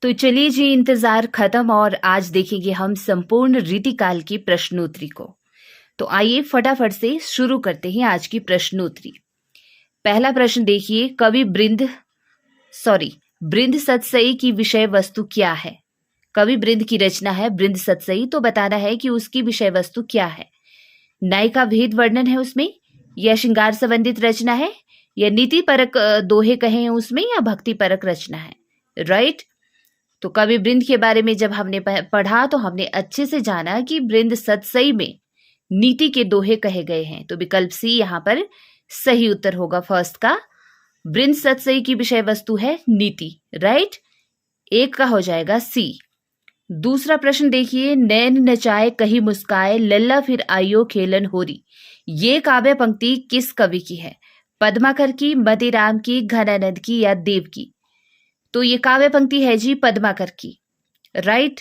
तो चलिए जी, इंतजार खत्म और आज देखेंगे हम संपूर्ण रीतिकाल की प्रश्नोत्तरी को। तो आइए फटाफट से शुरू करते हैं आज की प्रश्नोत्तरी। पहला प्रश्न देखिए, कवि बृंद सतसई की विषय वस्तु क्या है? कवि बृंद की रचना है बृंद सतसई, तो बताना है कि उसकी विषय वस्तु क्या है। नायिका भेद वर्णन है उसमें, या श्रृंगार संबंधित रचना है, या नीति परक दोहे कहे उसमें, या भक्ति परक रचना है। राइट। तो कवि बृंद के बारे में जब हमने पढ़ा तो हमने अच्छे से जाना कि बृंद सतसई में नीति के दोहे कहे गए हैं। तो विकल्प सी यहाँ पर सही उत्तर होगा फर्स्ट का। बृंद सतसई की विषय वस्तु है नीति। राइट, एक का हो जाएगा सी। दूसरा प्रश्न देखिए, नैन नचाए कही मुस्काए लल्ला फिर आइयो खेलन होरी, ये काव्य पंक्ति किस कवि की है? पद्माकर की, मदीराम की, घनानंद की, या देव की? तो ये काव्य पंक्ति है जी पद्माकर की। राइट,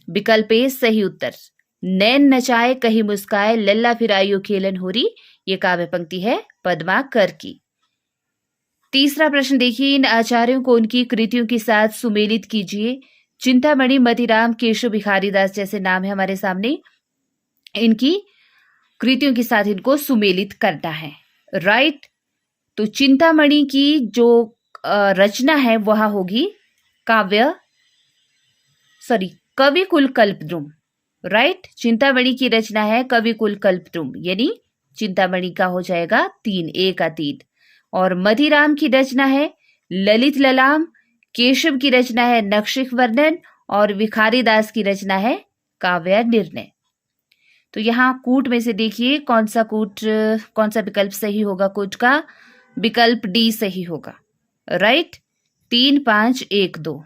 विकल्प ए सही उत्तर। नैन नचाए कही मुस्काए लल्ला फिर आइयो खेलन होरी, ये काव्य पंक्ति है पद्माकर की। तीसरा प्रश्न देखिए, इन आचार्यों को उनकी कृतियों के साथ सुमेलित कीजिए। चिंतामणि, मदीराम, केशव, भिखारीदास जैसे नाम है हमारे सामने, इनकी कृतियों के साथ इनको सुमेलित करना है। राइट, तो चिंतामणि की जो रचना है वह होगी कवि कुल कल्पद्रुम। राइट, चिंतामणि की रचना है कवि कुल कल्पद्रुम, यानी चिंतामणि का हो जाएगा 3, ए का 3। और मदीराम की रचना है ललित ललाम, केशव की रचना है नखशिख वर्णन, और भिखारीदास की रचना है काव्य निर्णय। तो यहाँ कूट में से देखिए कौन सा विकल्प सही होगा कूट का? विकल्प डी सही होगा। राइट, 3, 5, 1, 2।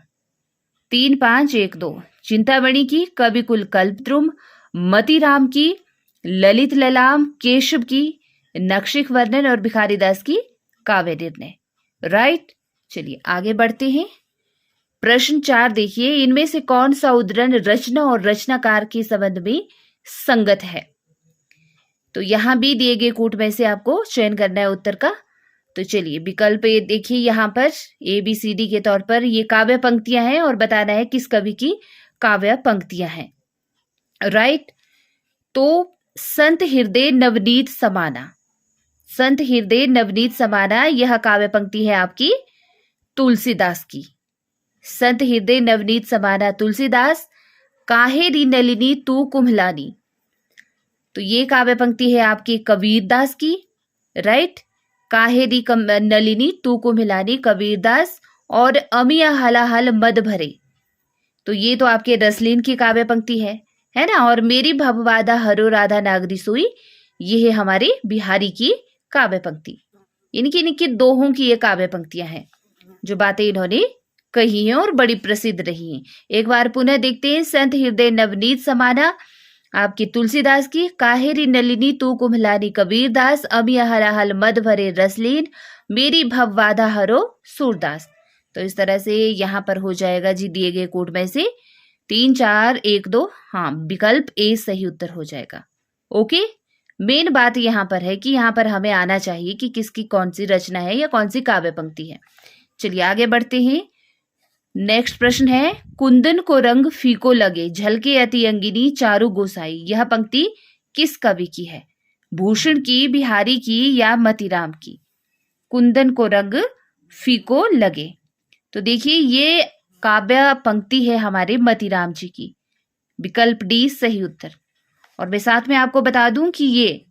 3, 5, 1, 2। चिंतामणि की कवि कुल कल्पद्रुम, मदीराम की ललित ललाम, केशव की नखशिख वर्णन, और भिखारीदास की काव्य निर्णय। राइट, चलिए आगे बढ़ते हैं। प्रश्न 4 देखिए, इनमें से कौन सा उद्धरण रचना और रचनाकार के संबंध में संगत है? तो यहां भी दिए गए कूट में से आपको चयन करना है उत्तर का। तो चलिए विकल्प ए देखिए, यहाँ पर ABCD के तौर पर ये काव्य पंक्तियां हैं और बताना है किस कवि की काव्य पंक्तियां हैं। राइट, तो संत हृदय नवनीत समाना, यह काव्य पंक्ति है आपकी तुलसीदास की। संत हृदय नवनीत समाना तुलसीदास, काहे री नलिनी तू कुम्हलानी, तो ये काव्य पंक्ति है आपकी कबीरदास की। राइट, काहे री नलिनी तू कुम्हलानी कबीरदास, और अमिया हलाहल मद भरे, तो ये तो आपके रसलीन की काव्य पंक्ति है ना। और मेरी भववादा हरो राधा नागरी सोई, ये है हमारे बिहारी की काव्य पंक्ति। इनकी दोहों की ये काव्य पंक्तियां हैं जो बातें इन्होंने कही हैं और बड़ी प्रसिद्ध रही हैं। एक बार पुनः देखते हैं। संत हृदय नवनीत समाना आपकी तुलसीदास की, काहेरी नलिनी तू कुम्हलानी कबीरदास, अमिया हलाहल मद भरे रसलीन, मेरी भववादा हरो सूरदास। तो इस तरह से यहाँ पर हो जाएगा जी दिए गए कोड में से 3, 4, 1, 2। हाँ, विकल्प ए सही उत्तर हो जाएगा। ओके, मेन बात यहाँ पर है कि यहाँ पर हमें आना चाहिए कि किसकी कौन सी रचना है या कौन सी काव्य पंक्ति है। चलिए आगे बढ़ते हैं। नेक्स्ट प्रश्न है, कुंदन को रंग फीको लगे झलके अति अंगिनी चारु गोसाई, यह पंक्ति किस कवि की है? भूषण की, बिहारी की, या मतीराम की? कुंदन को रंग फीको लगे, तो देखिए ये काव्य पंक्ति है हमारे मतीराम जी की। विकल्प डी सही उत्तर। और मैं साथ में आपको बता दूं कि ये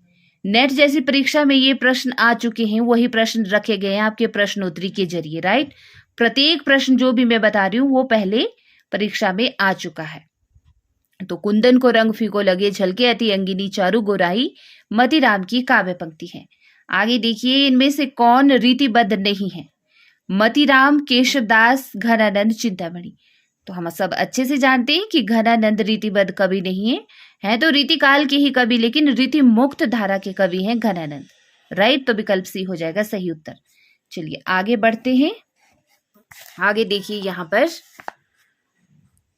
नेट जैसी परीक्षा में ये प्रश्न आ चुके हैं, वही प्रश्न रखे गए हैं आपके प्रश्नोत्तरी के जरिए। राइट, प्रत्येक प्रश्न जो भी मैं बता रही हूँ वो पहले परीक्षा में आ चुका है। तो कुंदन को रंग फीको लगे झलके अति अंगिनी चारु गोराई मतीराम की काव्य पंक्ति है। आगे देखिए, इनमें से कौन रीतिबद्ध नहीं है? मतीराम, केशवदास, घनानंद, चिंतामणि। तो हम सब अच्छे से जानते हैं कि घनानंद रीतिबद्ध कवि नहीं है तो रीतिकाल के ही कवि, लेकिन रीति मुक्त धारा के कवि हैं घनानंद। राइट, तो विकल्प सी हो जाएगा सही उत्तर। चलिए आगे बढ़ते हैं। आगे देखिए, यहाँ पर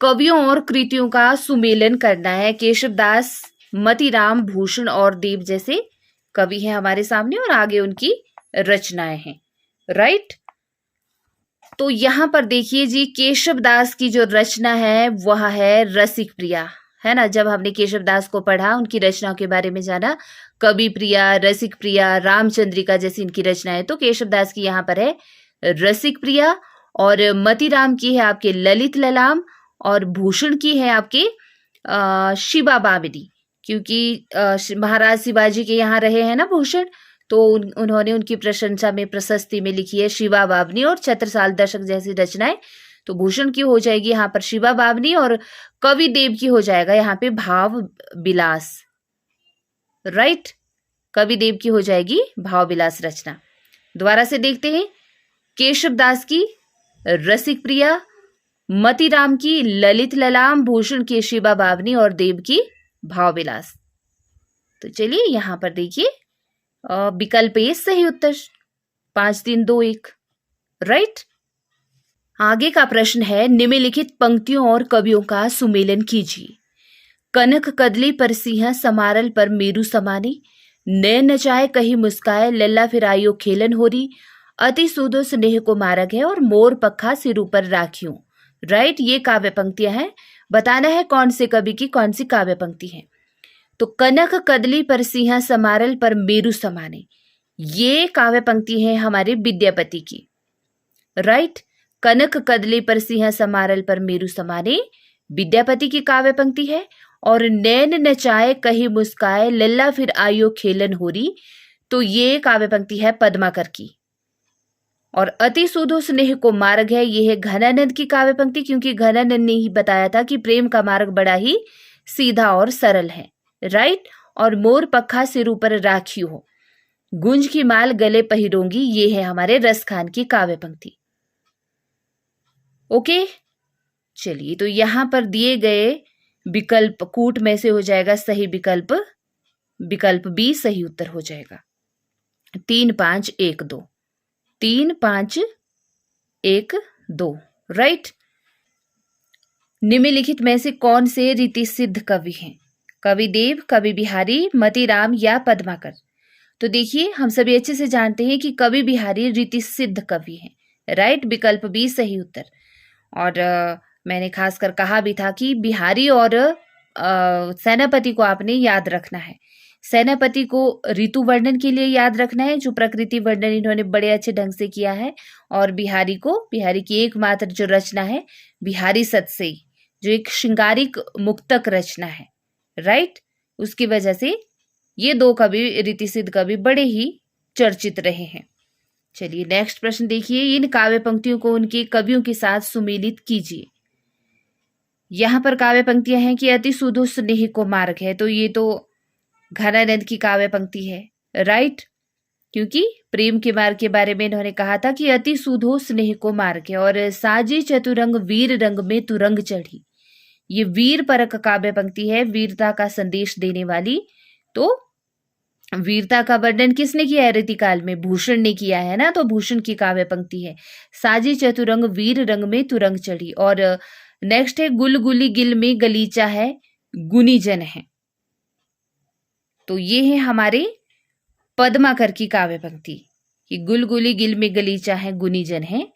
कवियों और कृतियों का सुमेलन करना है। केशवदास, मतीराम, भूषण और देव जैसे कवि हैं हमारे सामने और आगे उनकी रचनाएं हैं। राइट, तो यहाँ पर देखिए जी, केशव दास की जो रचना है वह है रसिक प्रिया, है ना। जब हमने केशव दास को पढ़ा, उनकी रचनाओं के बारे में जाना, कवि प्रिया, रसिक प्रिया, रामचंद्रिका जैसी इनकी रचनाएं, तो केशव दास की यहाँ पर है रसिक प्रिया, और मतीराम की है आपके ललित ललाम, और भूषण की है आपके शिवा बामिनी, क्योंकि महाराज शिवाजी के यहाँ रहे हैं ना भूषण, तो उन्होंने उनकी प्रशंसा में प्रशस्ति में लिखी है शिवा बावनी और छत्रसाल दशक जैसी रचनाएं। तो भूषण की हो जाएगी यहाँ पर शिवा बावनी, और कवि देव की हो जाएगा यहाँ पे भाव विलास, राइट। कवि देव की हो जाएगी भाव विलास रचना। दोबारा से देखते हैं, केशव दास की रसिक प्रिया, मतीराम की ललित ललाम, भूषण की शिवा बावनी और देव की भाव विलास। तो चलिए यहाँ पर देखिए, विकल्प ए सही उत्तर, 5 3 2 1, राइट। आगे का प्रश्न है, निम्नलिखित पंक्तियों और कवियों का सुमेलन कीजिए। कनक कदली पर सिंह समारल पर मेरू समानी, नैन नचाए कही मुस्काए, लल्ला फिर आयो खेलन होरी, अति सूदो स्नेह को मारग है, और मोर पखा सिर ऊपर राखियों, राइट। ये काव्य पंक्तियां हैं, बताना है कौन से कवि की कौन सी काव्य पंक्ति है। तो कनक कदली पर सिंह समारल पर मेरू समाने, ये काव्य पंक्ति है हमारे विद्यापति की, राइट। कनक कदली पर सिंह समारल पर मेरू समाने विद्यापति की काव्य पंक्ति है। और नैन नचाए कही मुस्काए, लल्ला फिर आयो खेलन होरी, तो ये काव्य पंक्ति है पद्माकर की। और अति सुधो स्नेह को मार्ग है, ये है घनानंद की काव्य पंक्ति, क्योंकि घनानंद ने ही बताया था कि प्रेम का मार्ग बड़ा ही सीधा और सरल है, राइट। और मोर पखा सिर ऊपर राखी हो, गुंज की माल गले पहिरोंगी, ये है हमारे रस खान की काव्य पंक्ति। ओके, चलिए, तो यहां पर दिए गए विकल्प कूट में से हो जाएगा सही विकल्प, विकल्प बी सही उत्तर हो जाएगा। 3 5 1 2, 3 5 1 2, राइट। निम्नलिखित में से कौन से रीति सिद्ध कवि हैं? कवि देव, कवि बिहारी, मतीराम या पद्माकर? तो देखिए, हम सभी अच्छे से जानते हैं कि कवि बिहारी रीति सिद्ध कवि हैं, राइट। विकल्प बी सही उत्तर। और मैंने खासकर कहा भी था कि बिहारी और सेनापति को आपने याद रखना है। सेनापति को ऋतु वर्णन के लिए याद रखना है, जो प्रकृति वर्णन इन्होंने बड़े अच्छे ढंग से किया है। और बिहारी की एकमात्र जो रचना है बिहारी सतसई, जो एक श्रृंगारिक मुक्तक रचना है, राइट। उसकी वजह से ये दो कवि, रीति सिद्ध कवि, बड़े ही चर्चित रहे हैं। चलिए नेक्स्ट प्रश्न देखिए, इन काव्य पंक्तियों को उनके कवियों के साथ सुमेलित कीजिए। यहाँ पर काव्य पंक्तियां हैं कि अति सुधो स्नेह को मार्ग है, तो ये तो घनानंद की काव्य पंक्ति है, राइट। क्योंकि प्रेम के मार्ग के बारे में इन्होंने कहा था कि अति सुधो स्नेह को मार्ग है। और साजी चतुरंग वीर रंग में तुरंग चढ़ी, ये वीर परक काव्य पंक्ति है, वीरता का संदेश देने वाली। तो वीरता का वर्णन किसने किया है रीतिकाल में? भूषण ने किया है ना, तो भूषण की काव्य पंक्ति है साजी चतुरंग वीर रंग में तुरंग चढ़ी। और नेक्स्ट है गुलगुली गिल में गलीचा है गुनीजन है, तो ये है हमारे पद्माकर की काव्य पंक्ति कि गुलगुली गिल में गलीचा है गुनीजन है,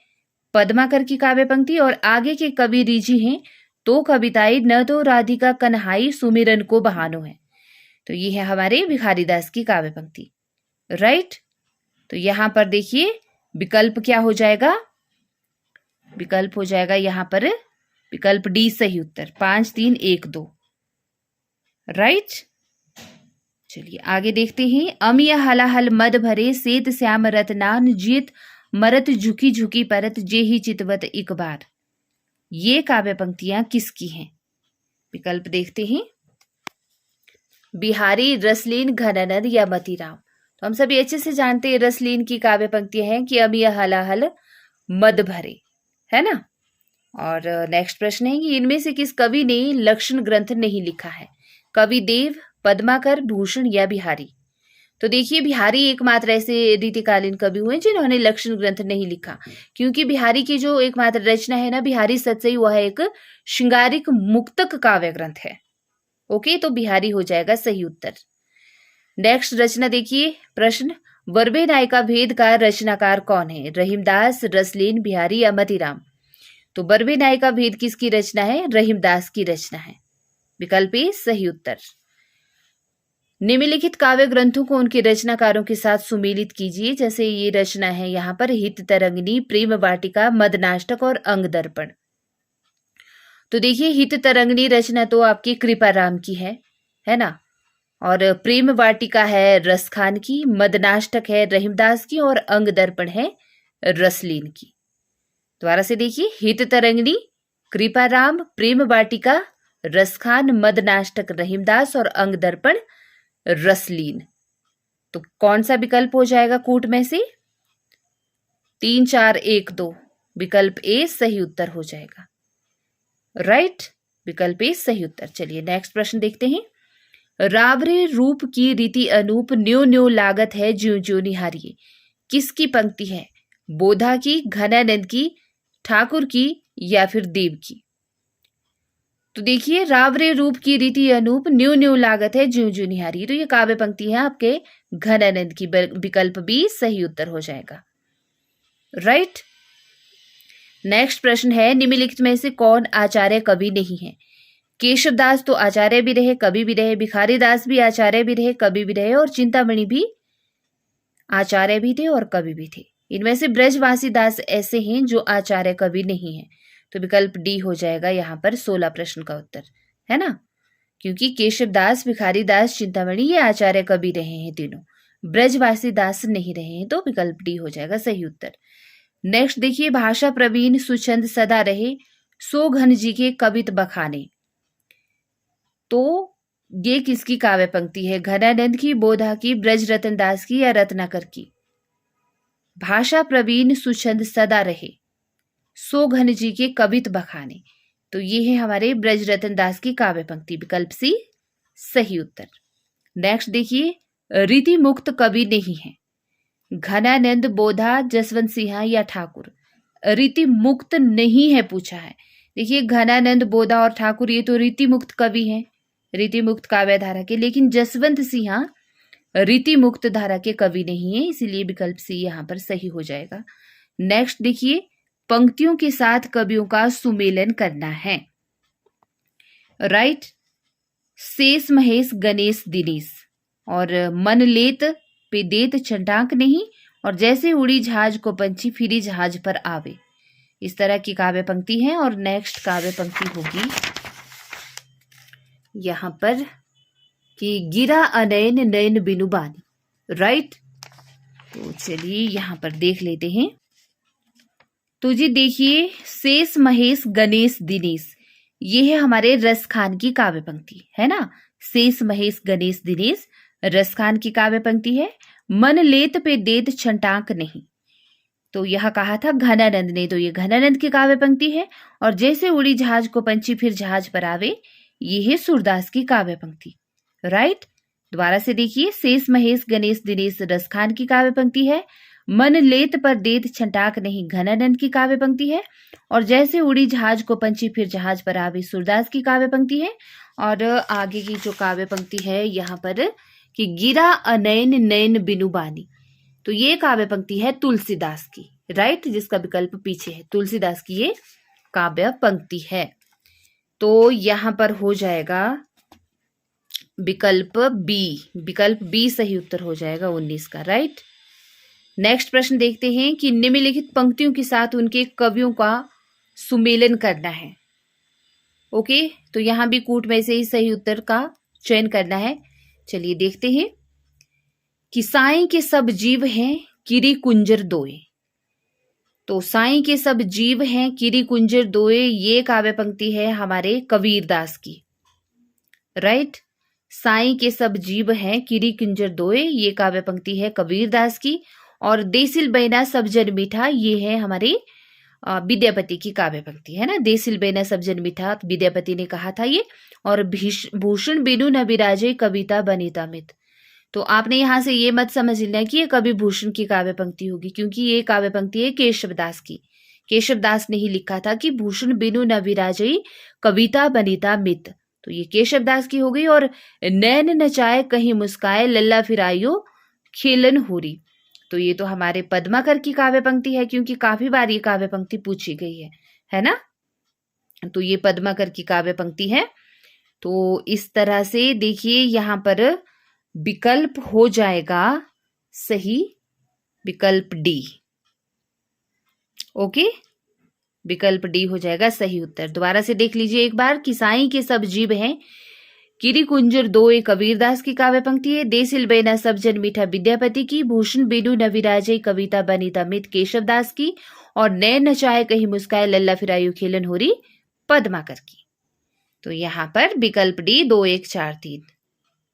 पद्माकर की काव्य पंक्ति। और आगे के कवि रीझी हैं तो कविताई न तो राधिका कन्हाई सुमिरन को बहानो है, तो ये है हमारे भिखारीदास की काव्य पंक्ति, राइट। तो यहां पर देखिए विकल्प क्या हो जाएगा? विकल्प हो जाएगा यहां पर विकल्प डी सही उत्तर, 5 3 1 2, राइट। चलिए आगे देखते हैं। अमिय हलाहल मद भरे सेत श्याम रतनान जीत मरत झुकी झुकी परत जे ही चितवत एक बार, ये काव्य पंक्तियां किसकी हैं? विकल्प देखते हैं, बिहारी, रसलीन, घनानंद या मतीराम। तो हम सभी अच्छे से जानते हैं रसलीन की काव्य पंक्तियां हैं कि अमिय हलाहल मद भरे, है ना। और नेक्स्ट प्रश्न है कि इनमें से किस कवि ने लक्षण ग्रंथ नहीं लिखा है? कवि देव, पद्माकर, भूषण या बिहारी? तो देखिए बिहारी एकमात्र ऐसे रीतिकालीन कवि हुए जिन्होंने लक्षण ग्रंथ नहीं लिखा, क्योंकि बिहारी की जो एकमात्र रचना है ना बिहारी सतसई, वह एक श्रृंगारिक मुक्तक काव्य ग्रंथ है। ओके, तो बिहारी हो जाएगा सही उत्तर। नेक्स्ट रचना देखिए प्रश्न, वर्बे नायिका भेद का रचनाकार कौन है? रहीमदास, रसलीन, बिहारी या मतीराम? तो वर्बे नायिका भेद किसकी रचना है? रहीमदास की रचना है। विकल्प ए सही उत्तर। निम्नलिखित काव्य ग्रंथों को उनके रचनाकारों के साथ सुमेलित कीजिए। जैसे ये रचना है यहाँ पर हित तरंगिनी, प्रेम वाटिका, मदनाष्टक और अंग दर्पण। तो देखिए हित तरंगिनी रचना तो आपकी कृपाराम की है ना, और प्रेम वाटिका है रसखान की, मदनाष्टक है रहीमदास की और अंग दर्पण है रसलीन की। दोबारा से देखिए, हित तरंगिनी कृपाराम, प्रेम वाटिका रसखान, मदनाष्टक रहीमदास और अंग दर्पण रसलीन। तो कौन सा विकल्प हो जाएगा कूट में से? 3 4 1 2। विकल्प ए सही उत्तर हो जाएगा। राइट, विकल्प ए सही उत्तर। चलिए नेक्स्ट प्रश्न देखते हैं। रावरे रूप की रीति अनूप, न्यो न्यो लागत है ज्यों ज्यों निहारिए। किसकी पंक्ति है? बोधा की, घनानंद की, ठाकुर की या फिर देव की? तो देखिए, रावरे रूप की रीति अनूप, न्यो न्यो लागत है ज्यों ज्यों निहारिए। तो ये काव्य पंक्ति है आपके घनानंद की। विकल्प बी सही उत्तर हो जाएगा। राइट। नेक्स्ट प्रश्न है, निम्नलिखित में से कौन आचार्य कवि नहीं है? केशवदास तो आचार्य भी रहे, कवि भी रहे, भिखारी दास भी आचार्य भी रहे, कवि भी रहे, और चिंतामणि भी आचार्य भी थे और कवि भी थे। इनमें से ब्रजवासी दास ऐसे हैं जो आचार्य कवि नहीं है। तो विकल्प डी हो जाएगा यहाँ पर 16 प्रश्न का उत्तर, है ना, क्योंकि केशवदास, भिखारी दास, चिंतामणि ये आचार्य कवि रहे हैं तीनों, ब्रजवासी दास नहीं रहे हैं। तो विकल्प डी हो जाएगा सही उत्तर। नेक्स्ट देखिए, भाषा प्रवीण सुछंद सदा रहे, सो घन जी के कवित बखाने। तो ये किसकी काव्य पंक्ति है? घनानंद की, बोधा की, ब्रजरतन दास की या रत्नाकर की? भाषा प्रवीण सुछंद सदा रहे, सो घन जी के कवित बखाने। तो ये है हमारे ब्रजरतन दास की काव्य पंक्ति। विकल्प सी सही उत्तर। नेक्स्ट देखिए, रीति मुक्त कवि नहीं है? घनानंद, बोधा, जसवंत सिंह या ठाकुर? रीति मुक्त नहीं है पूछा है। देखिए, घनानंद, बोधा और ठाकुर ये तो रीति मुक्त कवि हैं, रीति मुक्त काव्य धारा के, लेकिन जसवंत सिंह रीति मुक्त धारा के कवि नहीं है, इसीलिए विकल्प सी यहाँ पर सही हो जाएगा। नेक्स्ट देखिए, पंक्तियों के साथ कवियों का सुमेलन करना है। राइट, शेष महेश गणेश दिनेश, और मन लेत पे देत छंटाक नहीं, और जैसे उड़ी जहाज को पंछी फिरी जहाज पर आवे। इस तरह की काव्य पंक्ति है। और नेक्स्ट काव्य पंक्ति होगी यहां पर कि गिरा अनयन नयन बिनु बानी। राइट, तो चलिए यहां पर देख लेते हैं। तो जी देखिए, शेष महेश गणेश दिनेश, ये है हमारे रसखान की काव्य पंक्ति, है ना। शेष महेश गणेश दिनेश रसखान की काव्य पंक्ति है। मन लेत पे देत छंटाक नहीं, तो यह कहा था घनानंद ने, तो ये घनानंद की काव्य पंक्ति है। और जैसे उड़ी जहाज को पंछी फिर जहाज पर आवे, ये है सूरदास की काव्य पंक्ति। राइट, दोबारा से देखिए, शेष महेश गणेश दिनेश रसखान की काव्य पंक्ति है। मन लेत पर देत छंटाक नहीं घनानंद की काव्य पंक्ति है। और जैसे उड़ी जहाज को पंछी फिर जहाज पर आवे सूरदास की काव्य पंक्ति है। और आगे की जो काव्य पंक्ति है यहाँ पर कि गिरा अनयन नयन बिनु बानी, तो ये काव्य पंक्ति है तुलसीदास की। राइट, जिसका विकल्प पीछे है, तुलसीदास की ये काव्य पंक्ति है। तो यहां पर हो जाएगा विकल्प बी, विकल्प बी सही उत्तर हो जाएगा 19 का। राइट, नेक्स्ट प्रश्न देखते हैं कि निम्नलिखित पंक्तियों के साथ उनके कवियों का सुमेलन करना है। ओके, तो यहां भी कूट में से ही सही उत्तर का चयन करना है। चलिए देखते हैं कि साईं के सब जीव हैं किरी कुंजर दोए। तो साईं के सब जीव हैं किरी कुंजर दोए, ये काव्य पंक्ति है हमारे कबीरदास की। राइट, साईं के सब जीव हैं किरी कुंजर दोए, ये काव्य पंक्ति है कबीरदास की। और देसिल बैना सब जन मीठा, ये है हमारे विद्यापति की काव्य पंक्ति, है ना। देसिल बैना सब जन मीठा विद्यापति ने कहा था ये। और भूषण बिनु न विराजे कविता बनिता मित, तो आपने यहां से ये मत समझ लेना कि ये कवि भूषण की काव्य पंक्ति होगी, क्योंकि ये काव्य पंक्ति है केशवदास की। केशवदास ने ही लिखा था कि भूषण बिनु न विराजई कविता बनिता मित, तो ये केशवदास की हो गई। और नैन नचाए कहीं मुस्काए लल्ला फिराइयो खेलन होरी, तो ये तो हमारे पद्माकर की काव्य पंक्ति है, क्योंकि काफी बार ये काव्य पंक्ति पूछी गई है ना। तो ये पद्माकर की काव्य पंक्ति है। तो इस तरह से देखिए यहाँ पर विकल्प हो जाएगा सही, विकल्प डी। ओके, विकल्प डी हो जाएगा सही उत्तर। दोबारा से देख लीजिए एक बार कि साईं के सब जीव हैं, किरी कुंजर दो एक कबीरदास की काव्य पंक्ति है, देसिल बेना सब जन मीठा विद्यापति की, भूषण बेनू नविराजय कविता बनीता मित केशवदास की, और नैन नचाए कहीं मुस्काए लल्ला फिरायु खेलन होरी पद्माकर की। तो यहाँ पर विकल्प डी 2 1 4 3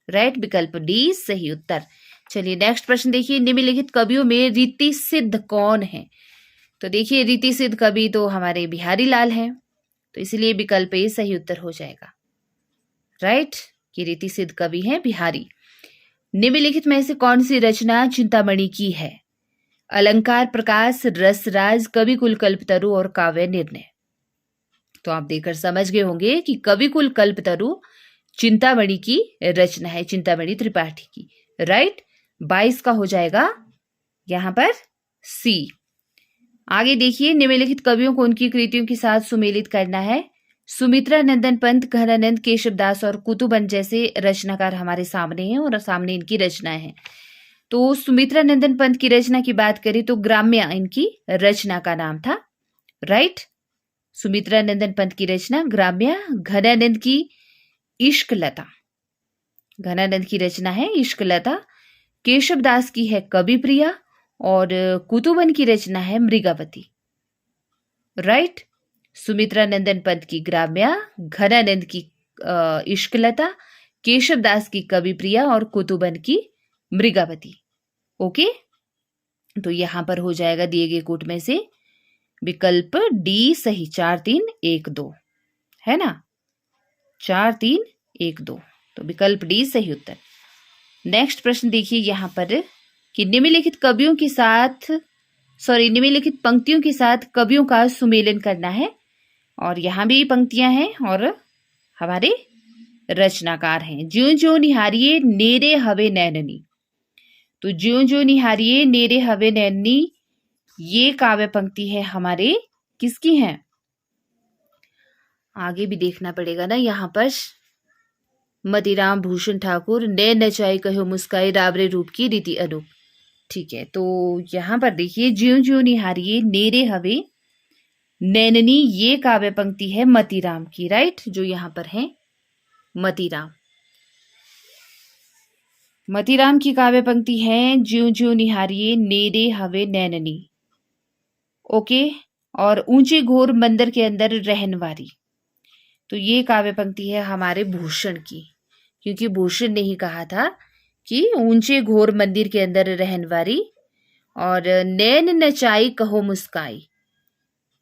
राइट, विकल्प डी सही उत्तर। चलिए नेक्स्ट प्रश्न देखिए, निम्नलिखित कवियों में रीति सिद्ध कौन है? तो देखिए रीति सिद्ध कवि तो हमारे बिहारी लाल हैं, तो इसलिए विकल्प ए सही उत्तर हो जाएगा राइट, कि रीति सिद्ध कवि हैं बिहारी। निम्नलिखित में से कौन सी रचना चिंतामणि की है? अलंकार प्रकाश, रसराज, कवि कुल कल्पतरु और काव्य निर्णय। तो आप देखकर समझ गए होंगे कि कवि कुल कल्पतरु चिंतामणि की रचना है, चिंतामणि त्रिपाठी की राइट। 22 का हो जाएगा यहां पर सी। आगे देखिए, निम्नलिखित कवियों को उनकी कृतियों के साथ सुमेलित करना है। सुमित्रा नंदन पंत, घनानंद, केशवदास और कुतुबन जैसे रचनाकार हमारे सामने हैं और सामने इनकी रचनाएं हैं। तो सुमित्रा नंदन पंत की रचना की बात करें तो ग्राम्या इनकी रचना का नाम था राइट। सुमित्रा नंदन पंत की रचना ग्राम्या। घनानंद की इश्कलता, घनानंद की रचना है इश्कलता। केशवदास की है कवि प्रिया और कुतुबन की रचना है मृगावती राइट। सुमित्रा नंदन पंत की ग्राम्या, घनानंद की इश्कलता, केशवदास की कवि प्रिया और कुतुबन की मृगावती। ओके, तो यहां पर हो जाएगा दिए गए कोट में से विकल्प डी सही। 4 3 1 2 है ना, 4 3 1 2, तो विकल्प डी सही उत्तर। नेक्स्ट प्रश्न देखिए यहां पर कि निम्नलिखित कवियों के साथ निम्नलिखित पंक्तियों के साथ कवियों का सुमेलन करना है। और यहां भी पंक्तियां हैं और हमारे रचनाकार हैं। ज्यों ज्यों निहारिये नेरे हवे नैननी, तो ज्यों ज्यों निहारिये नेरे हवे नैननी ये काव्य पंक्ति है हमारे किसकी है? आगे भी देखना पड़ेगा ना यहाँ पर। मतीराम भूषण ठाकुर, नैन नचाई कहो मुस्काई रावरे रूप की रीति अनूप। ठीक है, तो यहाँ पर देखिए ज्यों ज्यों निहारिये नेरे हवे नैननी ये काव्य पंक्ति है मतीराम की राइट, जो यहाँ पर है मतीराम। मतीराम की काव्य पंक्ति है ज्यों ज्यों निहारिये नेरे हवे नैननी। ओके, और ऊंचे घोर मंदिर के अंदर रहनवारी, तो ये काव्य पंक्ति है हमारे भूषण की, क्योंकि भूषण ने ही कहा था कि ऊंचे घोर मंदिर के अंदर रहनवारी। और नैन नचाई कहो मुस्काई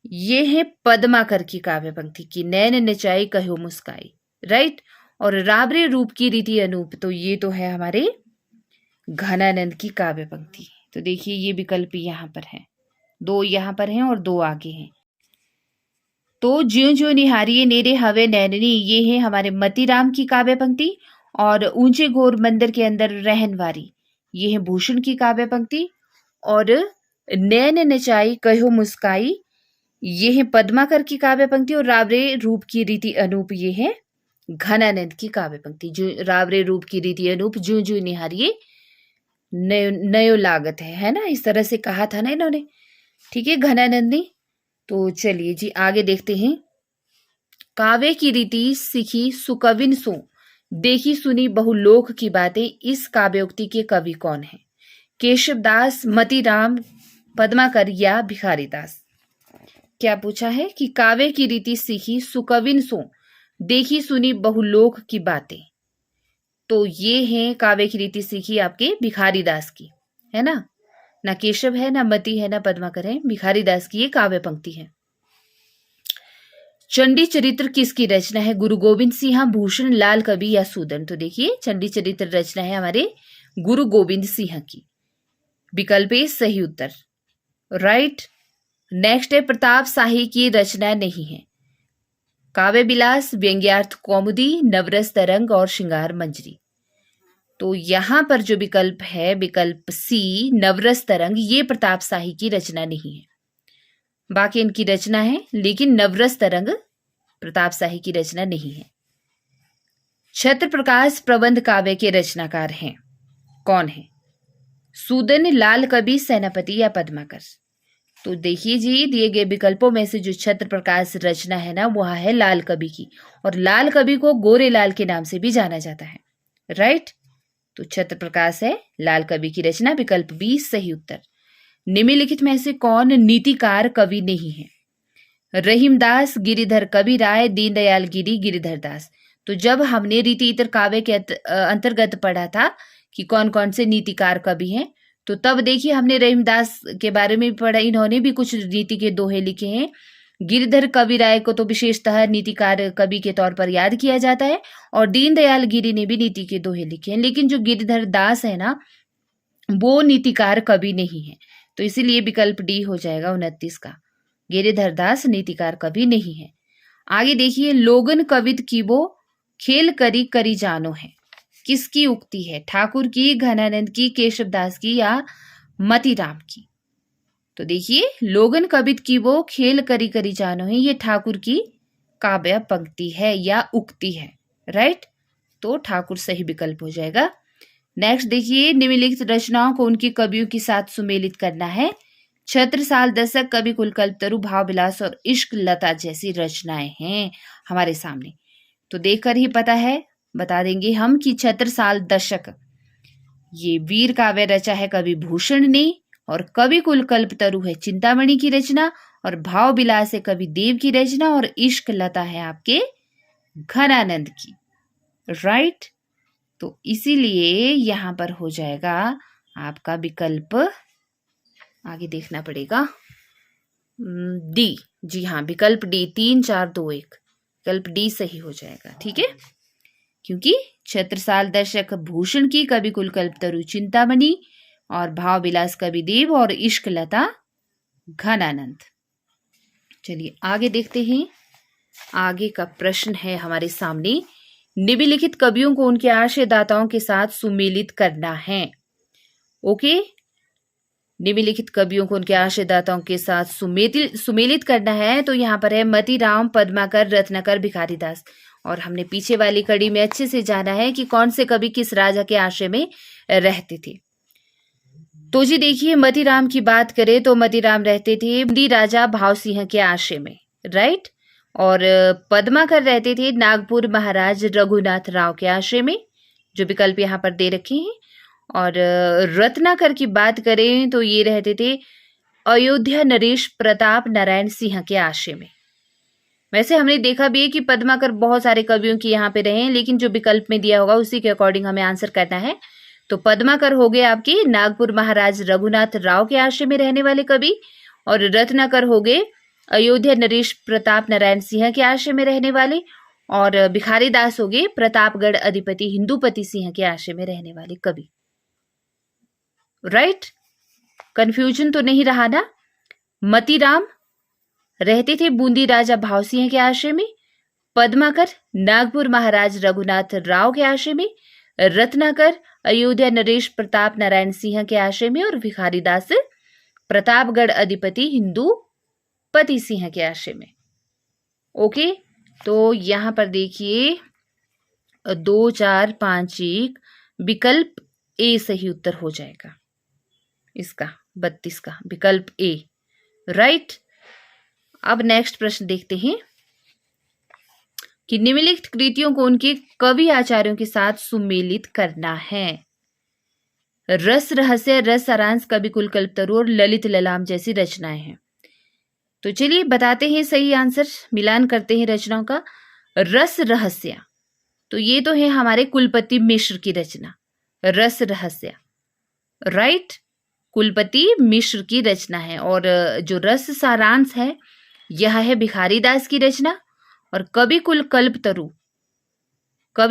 ये है पद्माकर की काव्य पंक्ति की, नैन नचाई कहो मुस्काई राइट। और रावरे रूप की रीति अनूप, तो ये तो है हमारे घनानंद की काव्य पंक्ति। तो देखिए ये विकल्प यहाँ पर है, 2 यहाँ पर हैं और 2 आगे हैं। तो ज्यों ज्यों निहारिये नेरे हवे नैननी ये है हमारे मतीराम की काव्य पंक्ति। और ऊंचे घोर मंदिर के अंदर रहनवारी ये है भूषण की काव्य पंक्ति। और नैन नचाई कहो मुस्काई ये है पद्माकर की काव्य पंक्ति। और रावरे रूप की रीति अनूप ये है घनानंद की काव्य पंक्ति। जो रावरे रूप की रीति अनूप ज्यों ज्यों निहारिये नयो लागत है ना, इस तरह से कहा था ना इन्होंने, ठीक है घनानंद ने। तो चलिए जी आगे देखते हैं। काव्य की रीति सीखी सुकविन सो, देखी सुनी बहुलोक की बातें, इस काव्योक्ति के कवि कौन है? केशवदास, मतीराम, पद्माकर या भिखारीदास। क्या पूछा है कि काव्य की रीति सीखी सुकविन सो, देखी सुनी बहुलोक की बातें, तो ये है काव्य की रीति सीखी आपके भिखारीदास की, है ना केशव है ना मती है ना पद्माकर है, भिखारीदास की ये काव्य पंक्ति है। चंडी चरित्र किसकी रचना है? गुरु गोविंद सिंह, भूषण, लाल कवि या सूदन। तो देखिए चंडी चरित्र रचना है हमारे गुरु गोविंद सिंह की, विकल्प ए सही उत्तर राइट। नेक्स्ट है प्रताप शाही की रचना नहीं है। काव्य विलास, व्यंग्यार्थ कौमुदी, नवरस तरंग और श्रृंगार मंजरी। तो यहाँ पर जो विकल्प है, विकल्प सी, नवरस तरंग, ये प्रताप शाही की रचना नहीं है। बाकी इनकी रचना है, लेकिन नवरस तरंग प्रताप शाही की रचना नहीं है। छत्र प्रकाश प्रबंध काव्य के रचनाकार हैं, कौन है? सूदन, लाल कवि, सेनापति या पद्माकर? तो देखिए जी, दिए गए विकल्पों में से जो छत्र प्रकाश रचना है ना, वह है लाल कवि की, और लाल कवि को गोरे लाल के नाम से भी जाना जाता है। राइट, तो छत्र प्रकाश है लाल कवि की रचना, विकल्प बी सही उत्तर। निम्नलिखित में से कौन नीतिकार कवि नहीं है? रहीमदास, गिरिधर कवि राय, दीनदयाल गिरी, गिरिधर दास। तो जब हमने रीति इतर काव्य के अंतर्गत पढ़ा था कि कौन कौन से नीतिकार कवि हैं, तो तब देखिए हमने रहीमदास के बारे में भी पढ़ा, इन्होंने भी कुछ नीति के दोहे लिखे हैं। गिरिधर कवि राय को तो विशेषतः नीतिकार कवि के तौर पर याद किया जाता है, और दीनदयाल गिरी ने भी नीति के दोहे लिखे हैं, लेकिन जो गिरिधर दास है ना, वो नीतिकार कवि नहीं है। तो इसीलिए विकल्प डी हो जाएगा 29 का, गिरिधर दास नीतिकार कवि नहीं है। आगे देखिए, लोगन कवित की वो खेल करी करी जानो है, किसकी उक्ति है? ठाकुर की, घनानंद की, केशवदास की या मतीराम की? तो देखिए, लोगन कवित की वो खेल करी करी जानो है, ये ठाकुर की काव्य पंक्ति है या उक्ति है। राइट, तो ठाकुर सही विकल्प हो जाएगा। नेक्स्ट देखिए, निम्नलिखित रचनाओं को उनके कवियों के साथ सुमेलित करना है। छत्रसाल, दशक, कवि कुलकल्पतरु, भाव विलास और इश्क लता जैसी रचनाएं हैं हमारे सामने। तो देखकर ही पता है, बता देंगे हम कि छत्रसाल दशक ये वीर काव्य रचा है कवि भूषण ने, और कवि कुलकल्पतरु है चिंतामणि की रचना, और भाव विलास है कवि देव की रचना, और इश्क लता है आपके घनानंद की। राइट, तो इसीलिए यहां पर हो जाएगा आपका विकल्प, आगे देखना पड़ेगा, डी। जी हाँ, विकल्प डी, 3 4 2 1, विकल्प डी सही हो जाएगा। ठीक है, क्योंकि छत्रसाल दशक भूषण की, कवि कुलकल्पतरु चिंतामणि, और भाव विलास कवि देव, और इश्क लता घनानंद। चलिए आगे देखते हैं। आगे का प्रश्न है हमारे सामने, निम्नलिखित कवियों को उनके आश्रयदाताओं के साथ सुमेलित करना है। ओके, निम्नलिखित कवियों को उनके आश्रयदाताओं के साथ सुमेलित करना है। तो यहाँ पर है मतीराम, पद्माकर, रत्नाकर, भिखारीदास। और हमने पीछे वाली कड़ी में अच्छे से जाना है कि कौन से कवि किस राजा के आश्रय में रहते थे। तो जी देखिए, मतीराम की बात करें तो मतीराम रहते थे बूंदी राजा भाव सिंह के आश्रय में। राइट, और पद्माकर रहते थे नागपुर महाराज रघुनाथ राव के आश्रय में, जो विकल्प यहाँ पर दे रखे हैं। और रत्नाकर की बात करें तो ये रहते थे अयोध्या नरेश प्रताप नारायण सिंह के आश्रय में। वैसे हमने देखा भी है कि पद्माकर बहुत सारे कवियों के यहाँ पे रहे हैं, लेकिन जो विकल्प में दिया होगा उसी के अकॉर्डिंग हमें आंसर करना है। तो पद्माकर हो गए आपके नागपुर महाराज रघुनाथ राव के आश्रय में रहने वाले कवि, और रत्नाकर हो गए अयोध्या नरेश प्रताप नारायण सिंह के आश्रय में रहने वाले, और भिखारीदास हो गए प्रतापगढ़ अधिपति हिंदुपति सिंह के आश्रय में रहने वाले कवि। राइट, कंफ्यूजन तो नहीं रहा ना? मतीराम रहते थे बूंदी राजा भाव सिंह के आश्रय में, पद्माकर नागपुर महाराज रघुनाथ राव के आश्रय में, रत्नाकर अयोध्या नरेश प्रताप नारायण सिंह के आश्रय में, और भिखारीदास प्रतापगढ़ अधिपति हिंदुपति सिंह के आश्रय में। ओके, तो यहां पर देखिए 2 4 5 1, विकल्प ए सही उत्तर हो जाएगा इसका, 32 का विकल्प ए। राइट, अब नेक्स्ट प्रश्न देखते हैं कि निम्नलिखित कृतियों को उनके कवि आचार्यों के साथ सुमेलित करना है। रस रहस्य, रस सारांश, कवि कुलकल्पतरु और ललित ललाम जैसी रचनाएं हैं। तो चलिए बताते हैं सही आंसर, मिलान करते हैं रचनाओं का। रस रहस्य, तो ये तो है हमारे कुलपति मिश्र की रचना, रस रहस्य। राइट, कुलपति मिश्र की रचना है। और जो रस सारांश है यह है भिखारीदास की रचना, और कवि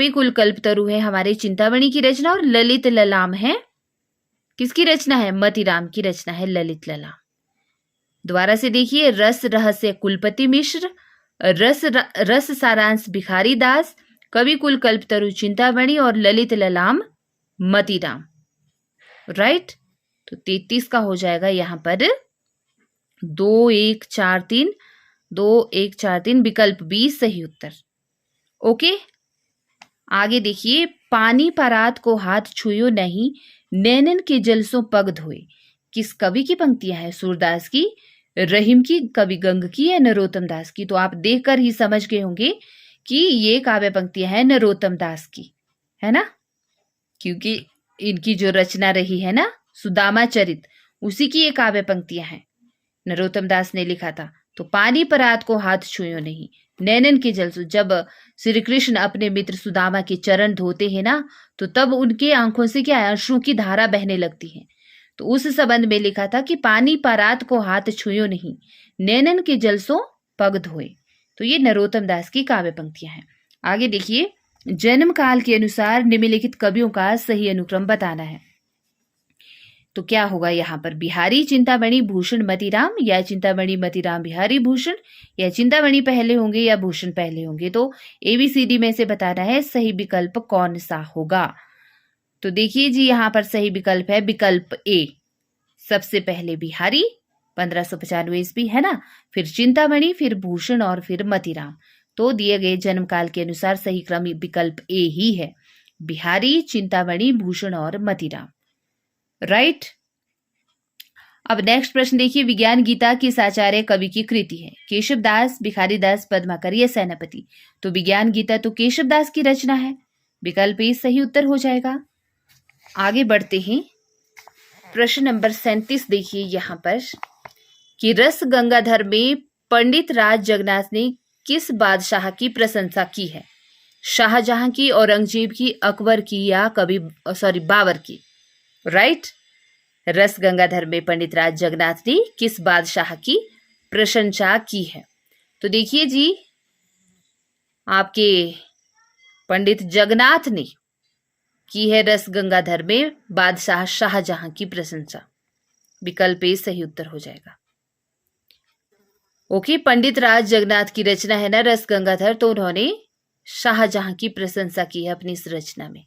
कुलकल्पतरु है हमारे चिंतामणि की रचना, और ललित ललाम है किसकी रचना है? मतीराम की रचना है ललित ललाम। दोबारा से देखिए, रस रहस्य कुलपति मिश्र, रस सारांश भिखारीदास, कवि कुलकल्पतरु चिंतामणि, और ललित ललाम मतीराम। राइट, तो 33 का हो जाएगा यहाँ पर 2 1 4 3, 2 1 4 3, विकल्प बी सही उत्तर। ओके, आगे देखिए, पानी परात को हाथ छुयो नहीं, नैनन के जल सो पग धोए। किस कवि की पंक्तियां हैं? सूरदास की, रहीम की, कवि गंग की या नरोत्तम दास की? तो आप देखकर ही समझ गए होंगे कि ये काव्य पंक्तियां हैं नरोत्तम दास की, है ना, क्योंकि इनकी जो रचना रही है ना सुदामा चरित, उसी की ये काव्य पंक्तियां हैं, नरोत्तम दास ने लिखा था। तो पानी परात को हाथ छुयो नहीं, नैनन के जल से, जब श्री कृष्ण अपने मित्र सुदामा के चरण धोते हैं ना, तो तब उनके आंखों से क्या है, अश्रु की धारा बहने लगती है। तो उस संबंध में लिखा था कि पानी परात को हाथ छुयो नहीं, नैनन के जल सो पग धोए। तो ये नरोत्तम दास की काव्य पंक्तियां हैं। आगे देखिए, जन्म काल के अनुसार निम्नलिखित कवियों का सही अनुक्रम बताना है। तो क्या होगा यहाँ पर? बिहारी चिंतामणि भूषण मतीराम, या चिंतामणि मतीराम बिहारी भूषण, या चिंतामणि पहले होंगे या भूषण पहले होंगे? तो ABCD में से बताना है सही विकल्प कौन सा होगा। तो देखिए जी, यहाँ पर सही विकल्प है विकल्प ए, सबसे पहले बिहारी 1595 ईस्वी, है ना, फिर चिंतामणि, फिर भूषण और फिर मतीराम। तो दिए गए जन्म काल के अनुसार सही क्रम विकल्प ए ही है, बिहारी, चिंतामणि, भूषण और मतीराम। राइट, अब नेक्स्ट प्रश्न देखिए, विज्ञान गीता किस आचार्य कवि की कृति है? केशव दास, भिखारी दास, पद्माकर या सेनापति? तो विज्ञान गीता तो केशव दास की रचना है, विकल्प ए सही उत्तर हो जाएगा। आगे बढ़ते हैं, प्रश्न नंबर 37 देखिए यहाँ पर कि रस गंगाधर में पंडित राज जगन्नाथ ने किस बादशाह की प्रशंसा की है? शाहजहां की, औरंगजेब की, अकबर की या बाबर की? राइट, रस गंगाधर में पंडित राज जगन्नाथ ने किस बादशाह की प्रशंसा की है? तो देखिए जी, आपके पंडित जगन्नाथ ने की है रस गंगाधर में बादशाह शाहजहां की प्रशंसा, विकल्प ए सही उत्तर हो जाएगा। ओके, पंडित राज जगन्नाथ की रचना है ना रस गंगाधर, तो उन्होंने शाहजहां की प्रशंसा की है अपनी इस रचना में।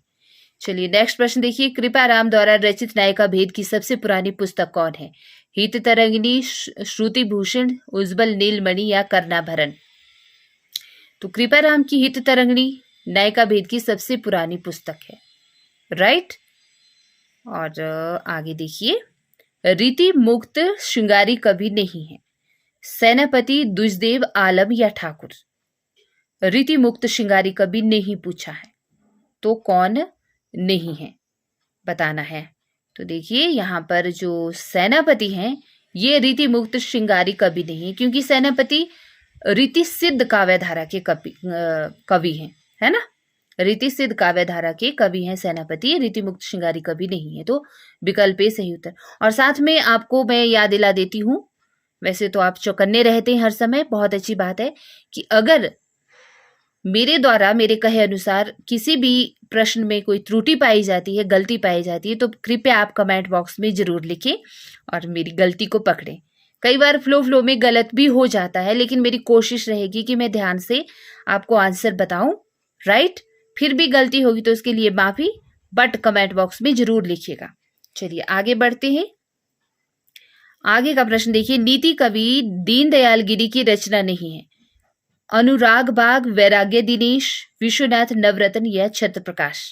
चलिए नेक्स्ट प्रश्न देखिए, कृपाराम द्वारा रचित नायिका भेद की सबसे पुरानी पुस्तक कौन है? हित तरंगिणी, श्रुति भूषण, उज्जवल नीलमणि या कर्णाभरण? तो कृपाराम की हित तरंगिणी नायिका भेद की सबसे पुरानी पुस्तक है। राइट, और आगे देखिए, रीति मुक्त श्रृंगारी कवि नहीं है, सेनापति, दुजदेव, आलम या ठाकुर? रीति मुक्त श्रृंगारी कवि नहीं पूछा है, तो कौन नहीं है बताना है। तो देखिए, यहाँ पर जो सेनापति हैं ये रीति मुक्त श्रृंगारी कवि नहीं है, क्योंकि सेनापति रीति सिद्ध काव्यधारा के कवि हैं, है ना, रीति सिद्ध काव्यधारा के कवि हैं सेनापति, रीति मुक्त श्रृंगारी कवि नहीं है। तो विकल्प ए सही उत्तर। और साथ में आपको मैं याद दिला देती हूँ, वैसे तो आप चौकन्ने रहते हैं हर समय, बहुत अच्छी बात है, कि अगर मेरे द्वारा मेरे कहे अनुसार किसी भी प्रश्न में कोई त्रुटि पाई जाती है, गलती पाई जाती है, तो कृपया आप कमेंट बॉक्स में जरूर लिखें और मेरी गलती को पकड़ें। कई बार फ्लो में गलत भी हो जाता है, लेकिन मेरी कोशिश रहेगी कि मैं ध्यान से आपको आंसर बताऊं। राइट, फिर भी गलती होगी तो उसके लिए माफी, बट कमेंट बॉक्स में जरूर लिखिएगा। चलिए आगे बढ़ते हैं। आगे का प्रश्न देखिए, नीति कवि दीनदयाल गिरी की रचना नहीं है, अनुराग बाग, वैराग्य दिनेश, विश्वनाथ नवरत्न या छत्र प्रकाश?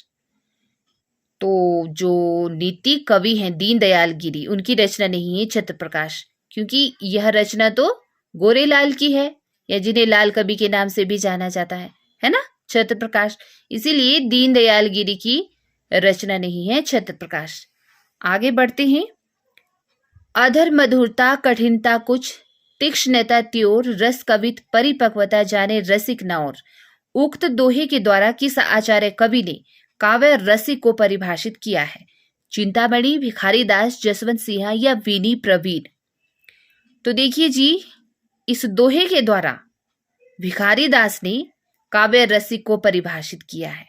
तो जो नीति कवि हैं दीनदयाल गिरी, उनकी रचना नहीं है छत्र प्रकाश, क्योंकि यह रचना तो गोरेलाल की है, या जिन्हें लाल कवि के नाम से भी जाना जाता है ना, छत्र प्रकाश। इसीलिए दीनदयाल गिरी की रचना नहीं है छत्र प्रकाश। आगे बढ़ते हैं। अधर मधुरता कठिनता कुछ, तीक्ष्णता त्योर, रस कवित परिपक्वता जाने रसिक न और। उक्त दोहे के द्वारा किस आचार्य कवि ने काव्य रसिक को परिभाषित किया है? चिंतामणि, भिखारी दास, जसवंत सिंह या वीनी प्रवीण? तो देखिए जी, इस दोहे के द्वारा भिखारी दास ने काव्य रसिक को परिभाषित किया है,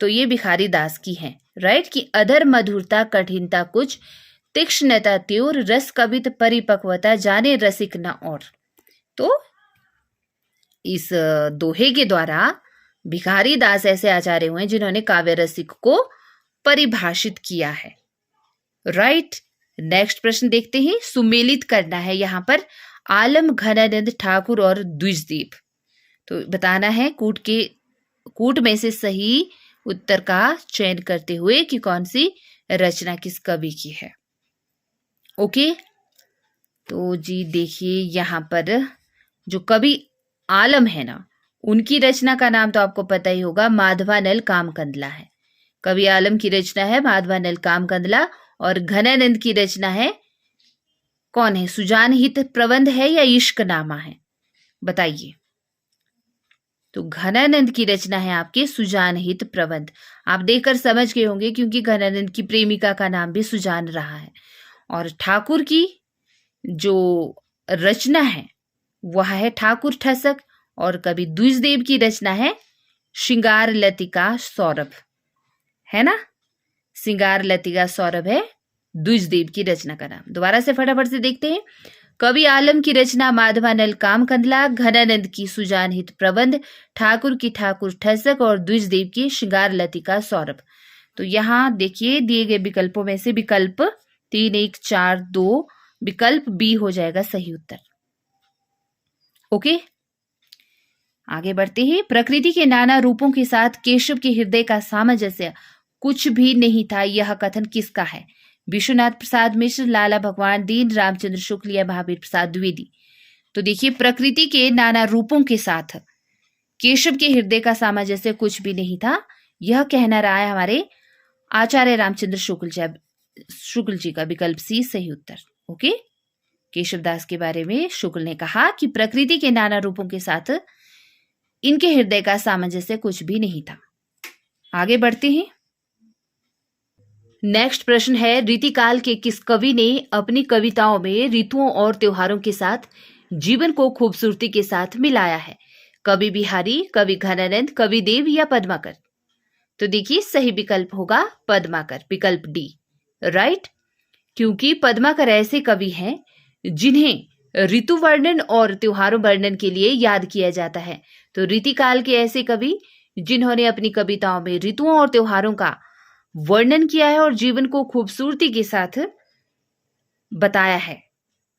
तो ये भिखारी दास की है। राइट, कि अधर मधुरता कठिनता कुछ, तीक्ष्णता त्योर, रस कवित परिपक्वता जाने रसिक न और। तो इस दोहे के द्वारा भिखारी दास ऐसे आचार्य हुए जिन्होंने काव्य रसिक को परिभाषित किया है। राइट। नेक्स्ट प्रश्न देखते हैं। सुमेलित करना है यहाँ पर आलम, घनानंद, ठाकुर और द्विजदेव। तो बताना है कूट में से सही उत्तर का चयन करते हुए कि कौन सी रचना किस कवि की है। ओके, तो जी देखिए यहाँ पर जो कवि आलम है ना, उनकी रचना का नाम तो आपको पता ही होगा, माधवानल कामकंदला है। कवि आलम की रचना है माधवानल कामकंदला। और घनानंद की रचना है कौन है? सुजान हित प्रबंध है या इश्कनामा है? बताइए। तो घनानंद की रचना है आपके सुजान हित प्रबंध। आप देखकर समझ गए होंगे क्योंकि घनानंद की प्रेमिका का नाम भी सुजान रहा है। और ठाकुर की जो रचना है वह है ठाकुर ठसक। और कवि द्विजदेव की रचना है श्रृंगार लतिका सौरभ, है ना? श्रृंगार लतिका सौरभ है द्विजदेव की रचना का नाम। दोबारा से फटाफट से देखते हैं। कवि आलम की रचना माधवानल कामकंदला, घनानंद की सुजान हित प्रबंध, ठाकुर की ठाकुर ठसक और द्विजदेव की श्रृंगार लतिका सौरभ। तो यहाँ देखिए दिए गए विकल्पों में से विकल्प 3, 1, 4, 2 विकल्प बी हो जाएगा सही उत्तर। ओके, आगे बढ़ते हैं। प्रकृति के नाना रूपों के साथ केशव के हृदय का सामंजस्य कुछ भी नहीं था, यह कथन किसका है? विश्वनाथ प्रसाद मिश्र, लाला भगवान दीन, रामचंद्र शुक्ल या महावीर प्रसाद द्विवेदी। तो देखिए प्रकृति के नाना रूपों के साथ केशव के हृदय का सामंजस्य कुछ भी नहीं था, यह कहना रहा है हमारे आचार्य रामचंद्र शुक्ल जी का। विकल्प सी सही उत्तर। ओके, केशवदास के बारे में शुक्ल ने कहा कि प्रकृति के नाना रूपों के साथ इनके हृदय का सामंजस्य कुछ भी नहीं था। आगे बढ़ते हैं। नेक्स्ट प्रश्न है, रीतिकाल के किस कवि ने अपनी कविताओं में ऋतुओं और त्योहारों के साथ जीवन को खूबसूरती के साथ मिलाया है? कवि बिहारी, कवि घनानंद, कवि देव या पद्माकर? तो देखिए सही विकल्प होगा पद्माकर, विकल्प डी। राइट, क्योंकि पद्माकर ऐसे कवि हैं जिन्हें ऋतु वर्णन और त्योहारों वर्णन के लिए याद किया जाता है। तो रीतिकाल के ऐसे कवि जिन्होंने अपनी कविताओं में ऋतुओं और त्योहारों का वर्णन किया है और जीवन को खूबसूरती के साथ बताया है।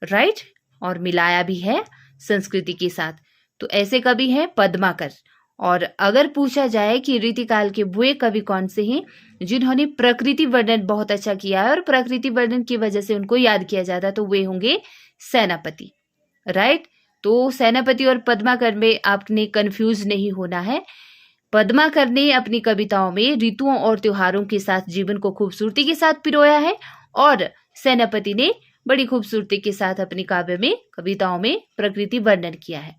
राइट, और मिलाया भी है संस्कृति के साथ। तो ऐसे कवि हैं पद्माकर। और अगर पूछा जाए कि रीतिकाल के वे कवि कौन से हैं जिन्होंने प्रकृति वर्णन बहुत अच्छा किया है और प्रकृति वर्णन की वजह से उनको याद किया जाता है, तो वे होंगे सेनापति। राइट, तो सेनापति और पद्माकर में आपने कंफ्यूज नहीं होना है। पद्माकर ने अपनी कविताओं में ऋतुओं और त्योहारों के साथ जीवन को खूबसूरती के साथ पिरोया है और सेनापति ने बड़ी खूबसूरती के साथ अपनी काव्य में कविताओं में प्रकृति वर्णन किया है।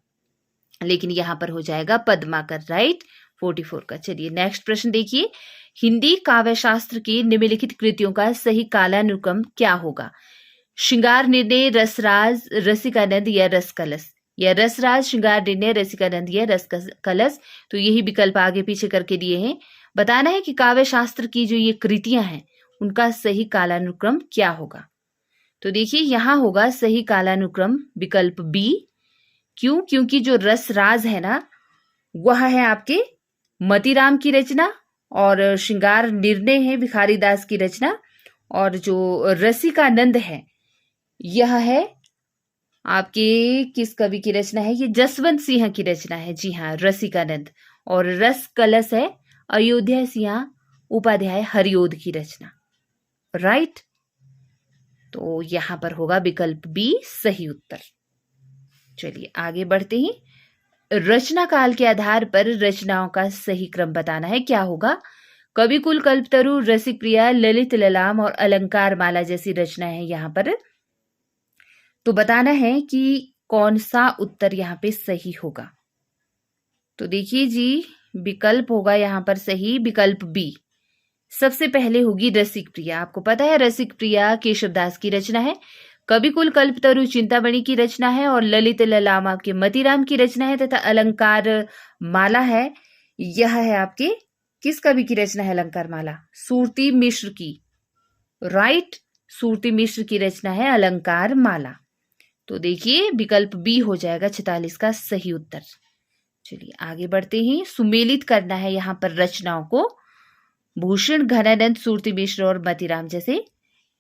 लेकिन यहाँ पर हो जाएगा पद्माकर। राइट, 44 का। चलिए नेक्स्ट प्रश्न देखिए। हिंदी काव्य शास्त्र की निम्नलिखित कृतियों का सही कालानुक्रम क्या होगा? श्रृंगार निर्णय, रसराज, रसिकानंद या रसकलश? या रसराज, श्रृंगार निर्णय, रसिकानंद या रसकलश? तो यही विकल्प आगे पीछे करके दिए हैं। बताना है कि काव्य शास्त्र की जो ये कृतियां हैं उनका सही कालानुक्रम क्या होगा। तो देखिए यहाँ होगा सही कालानुक्रम विकल्प बी। क्यों? क्योंकि जो रसराज है ना वह है आपके मतीराम की रचना और श्रृंगार निर्णय है भिखारी दास की रचना और जो रसिकानंद है यह है आपके किस कवि की रचना है? ये जसवंत सिंह की रचना है। जी हाँ, रसिकानंद। और रस कलश है अयोध्या सिंह उपाध्याय हरिओद की रचना। राइट, तो यहां पर होगा विकल्प बी सही उत्तर। चलिए आगे बढ़ते हैं। रचना काल के आधार पर रचनाओं का सही क्रम बताना है, क्या होगा? कविकुल, कल्पतरु, रसिक प्रिया, ललित ललाम और अलंकार माला जैसी रचना है यहाँ पर। तो बताना है कि कौन सा उत्तर यहाँ पे सही होगा। तो देखिए जी विकल्प होगा यहाँ पर सही विकल्प बी। सबसे पहले होगी रसिक प्रिया। आपको पता है रसिक प्रिया केशवदास की रचना है। कविकुल, कल्पतरु चिंतामणि की रचना है और ललित ललाम आपके मतीराम की रचना है तथा अलंकार माला है यह है आपके किस कवि की रचना है? अलंकार माला सूरती मिश्र की। राइट, सूरती मिश्र की रचना है अलंकार माला। तो देखिए विकल्प बी हो जाएगा 46 का सही उत्तर। चलिए आगे बढ़ते हैं। सुमेलित करना है यहाँ पर रचनाओं को। भूषण, घनानंद, सूरती मिश्र और मतीराम जैसे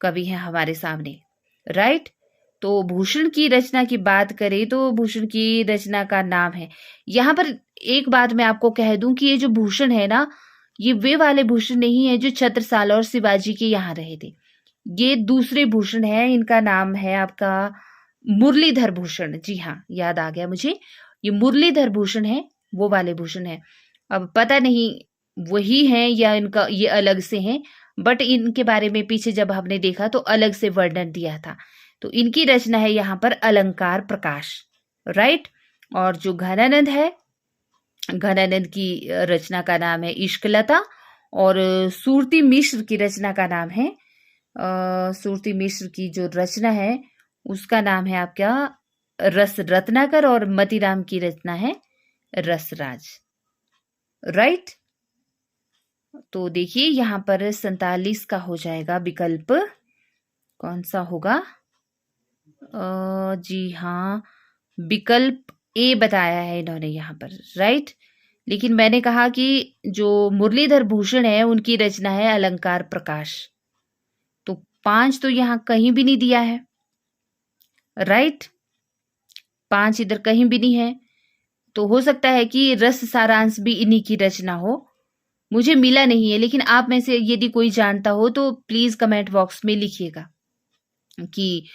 कवि हैं हमारे सामने, राइट। तो भूषण की रचना की बात करें तो भूषण की रचना का नाम है, यहाँ पर एक बात मैं आपको कह दूं कि ये जो भूषण है ना, ये वे वाले भूषण नहीं है जो छत्रसाल और शिवाजी के यहाँ रहे थे। ये दूसरे भूषण है, इनका नाम है आपका मुरलीधर भूषण। जी हाँ, याद आ गया मुझे, ये मुरलीधर भूषण है, वो वाले भूषण है। अब पता नहीं वही है या इनका ये अलग से हैं, बट इनके बारे में पीछे जब हमने देखा तो अलग से वर्णन दिया था। तो इनकी रचना है यहाँ पर अलंकार प्रकाश, राइट। और जो घनानंद है, घनानंद की रचना का नाम है इश्कलता, और सूरती मिश्र की रचना का नाम है सूरती मिश्र की जो रचना है उसका नाम है आपका रस रत्नाकर, और मतीराम की रचना है रसराज, राइट। तो देखिए यहाँ पर 47 का हो जाएगा विकल्प, कौन सा होगा? जी हाँ, विकल्प ए बताया है इन्होंने यहाँ पर, राइट। लेकिन मैंने कहा कि जो मुरलीधर भूषण है उनकी रचना है अलंकार प्रकाश, तो 5 तो यहाँ कहीं भी नहीं दिया है, राइट। 5 इधर कहीं भी नहीं है, तो हो सकता है कि रस सारांश भी इन्हीं की रचना हो, मुझे मिला नहीं है। लेकिन आप में से यदि कोई जानता हो तो प्लीज कमेंट बॉक्स में लिखिएगा कि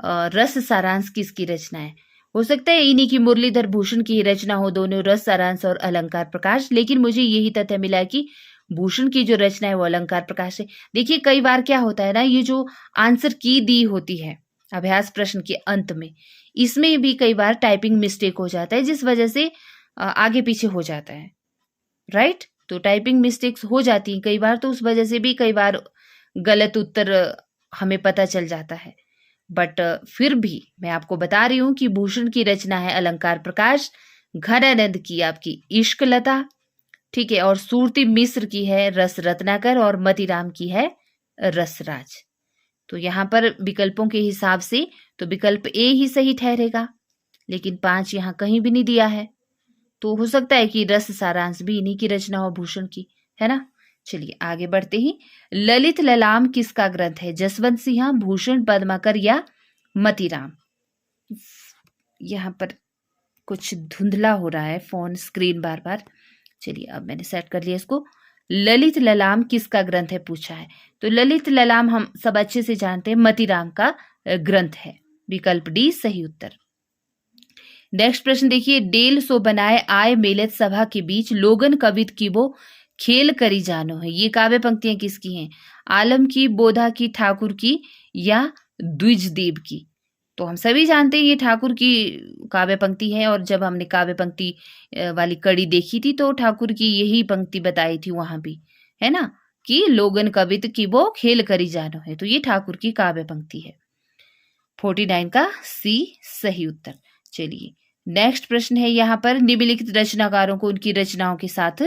रस सारांश किसकी रचना है। हो सकता है इन्हीं की मुरलीधर भूषण की रचना हो, दोनों रस सारांश और अलंकार प्रकाश, लेकिन मुझे यही तथ्य मिला कि भूषण की जो रचना है वो अलंकार प्रकाश है। देखिए कई बार क्या होता है ना, ये जो आंसर की दी होती है अभ्यास प्रश्न के अंत में, इसमें भी कई बार टाइपिंग मिस्टेक हो जाता है, जिस वजह से आगे पीछे हो जाता है, राइट। तो टाइपिंग मिस्टेक्स हो जाती हैं कई बार, तो उस वजह से भी कई बार गलत उत्तर हमें पता चल जाता है। बट फिर भी मैं आपको बता रही हूं कि भूषण की रचना है अलंकार प्रकाश, घनानंद की आपकी इश्कलता, ठीक है, और सूरती मिश्र की है रस रत्नाकर, और मतीराम की है रसराज। तो यहाँ पर विकल्पों के हिसाब से तो विकल्प ए ही सही ठहरेगा, लेकिन 5 यहाँ कहीं भी नहीं दिया है, तो हो सकता है कि रस सारांश भी इन्हीं की रचना हो भूषण की, है ना। चलिए आगे बढ़ते ही, ललित ललाम किसका ग्रंथ है? जसवंत सिंह, भूषण, पद्माकर या मतीराम? यहाँ पर कुछ धुंधला हो रहा है फोन स्क्रीन बार बार। चलिए अब मैंने सेट कर लिया इसको। ललित ललाम किसका ग्रंथ है पूछा है, तो ललित ललाम हम सब अच्छे से जानते हैं मतीराम का ग्रंथ है, विकल्प डी सही उत्तर। नेक्स्ट प्रश्न देखिए, डेल सो बनाए आय मेलत सभा के बीच लोगन कवित की वो खेल करी जानो है, ये काव्य पंक्तियां किसकी हैं? आलम की, बोधा की, ठाकुर की या द्विजदेव की? तो हम सभी जानते हैं ये ठाकुर की काव्य पंक्ति है, और जब हमने काव्य पंक्ति वाली कड़ी देखी थी तो ठाकुर की यही पंक्ति बताई थी वहां भी, है ना, कि लोगन कवित की वो खेल करी जानो है, तो ये ठाकुर की काव्य पंक्ति है। 49 का सी सही उत्तर। चलिए नेक्स्ट प्रश्न है, यहाँ पर निम्नलिखित रचनाकारों को उनकी रचनाओं के साथ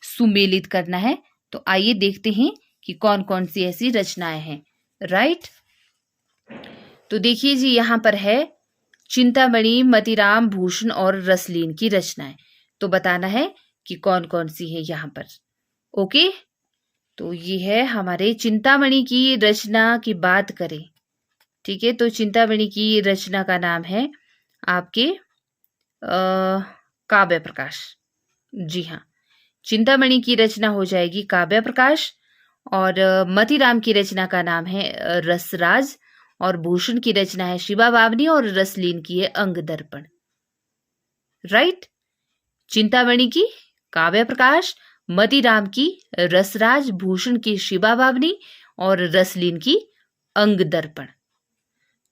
सुमेलित करना है, तो आइए देखते हैं कि कौन कौन सी ऐसी रचनाएं हैं, राइट। तो देखिए जी यहाँ पर है चिंतामणि, मतीराम, भूषण और रसलीन की रचनाएं, तो बताना है कि कौन कौन सी है यहाँ पर। ओके, तो ये है हमारे चिंतामणि की रचना की बात करें, ठीक है, तो चिंतामणि की रचना का नाम है आपके काव्य प्रकाश। जी हाँ, चिंतामणि की रचना हो जाएगी काव्य प्रकाश, और मतीराम की रचना का नाम है रसराज, और भूषण की रचना है शिवा बावनी, और रसलीन की है अंग दर्पण, राइट। चिंतामणि की काव्य प्रकाश, मतीराम की रसराज, भूषण की शिवा बावनी और रसलीन की अंग दर्पण।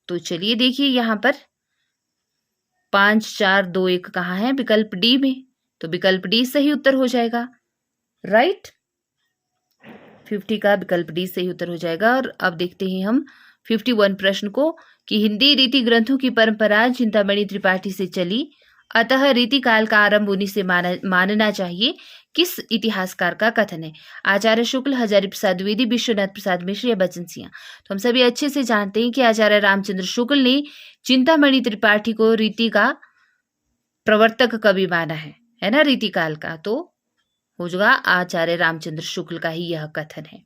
तो चलिए देखिए यहाँ पर 5 4 2 1 कहाँ है? विकल्प डी में, तो विकल्प डी सही उत्तर हो जाएगा, राइट। 50 का विकल्प डी सही उत्तर हो जाएगा। और अब देखते हैं हम 51 प्रश्न को, कि हिंदी रीति ग्रंथों की परंपरा चिंतामणि त्रिपाठी से चली, अतः रीति काल का आरंभ उन्हीं से मानना चाहिए, किस इतिहासकार का कथन है? आचार्य शुक्ल, हजारी प्रसाद द्विवेदी, विश्वनाथ प्रसाद मिश्र या बच्चन सिंह? तो हम सभी अच्छे से जानते हैं कि आचार्य रामचंद्र शुक्ल ने चिंतामणि त्रिपाठी को रीति का प्रवर्तक कवि माना है ना, रीति काल का। तो हो जाएगा आचार्य रामचंद्र शुक्ल का ही यह कथन है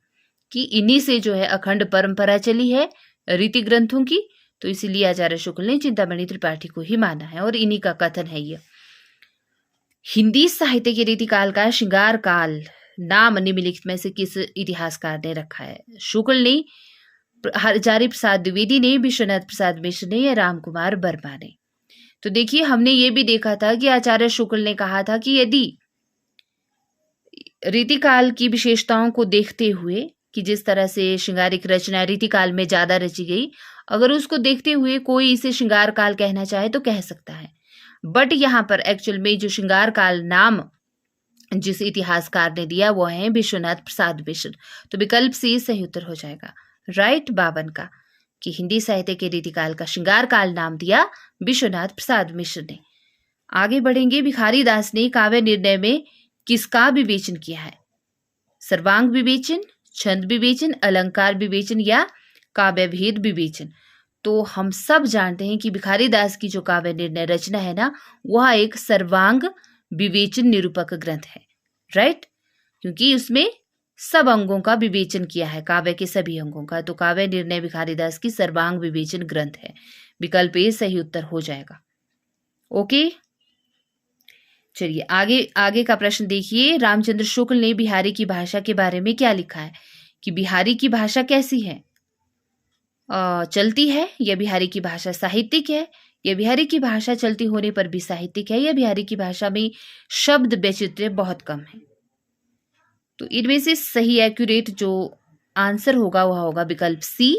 कि इन्हीं से जो है अखंड परंपरा चली है रीति ग्रंथों की, तो इसीलिए आचार्य शुक्ल ने चिंतामणि त्रिपाठी को ही माना है और इन्हीं का कथन है यह। हिंदी साहित्य के रीति काल का श्रृंगार काल नाम निम्नलिखित में से किस इतिहासकार ने रखा है? शुक्ल ने, हजारी प्रसाद द्विवेदी ने, विश्वनाथ प्रसाद मिश्र ने या राम कुमार वर्मा ने? तो देखिए हमने ये भी देखा था कि आचार्य शुक्ल ने कहा था कि यदि रीतिकाल की विशेषताओं को देखते हुए कि जिस तरह से श्रृंगारिक रचना रीतिकाल में ज्यादा रची गई, अगर उसको देखते हुए कोई इसे श्रृंगार काल कहना चाहे तो कह सकता है, बट यहाँ पर एक्चुअल में जो श्रृंगार काल नाम जिस इतिहासकार ने दिया वो है विश्वनाथ प्रसाद मिश्र। तो विकल्प सी सही उत्तर हो जाएगा। राइट 52 का, कि हिंदी साहित्य के रीतिकाल का श्रृंगार काल नाम दिया विश्वनाथ प्रसाद मिश्र ने। आगे बढ़ेंगे। भिखारी दास ने काव्य निर्णय में किसका विवेचन किया है? सर्वांग विवेचन, छंद विवेचन, अलंकार विवेचन या काव्य भेद विवेचन? तो हम सब जानते हैं कि भिखारी दास की जो काव्य निर्णय रचना है ना, वह एक सर्वांग विवेचन निरूपक ग्रंथ है। राइट, क्योंकि उसमें सब अंगों का विवेचन किया है, काव्य के सभी अंगों का। तो काव्य निर्णय भिखारी दास की सर्वांग विवेचन ग्रंथ है। विकल्प ए सही उत्तर हो जाएगा। ओके, चलिए आगे का प्रश्न देखिए। रामचंद्र शुक्ल ने बिहारी की भाषा के बारे में क्या लिखा है? कि बिहारी की भाषा कैसी है? चलती है, या बिहारी की भाषा साहित्यिक है, या बिहारी की भाषा चलती होने पर भी साहित्यिक है, या बिहारी की भाषा में शब्द वैचित्र्य बहुत कम है? तो इनमें से सही एक्यूरेट जो आंसर होगा वह होगा विकल्प सी,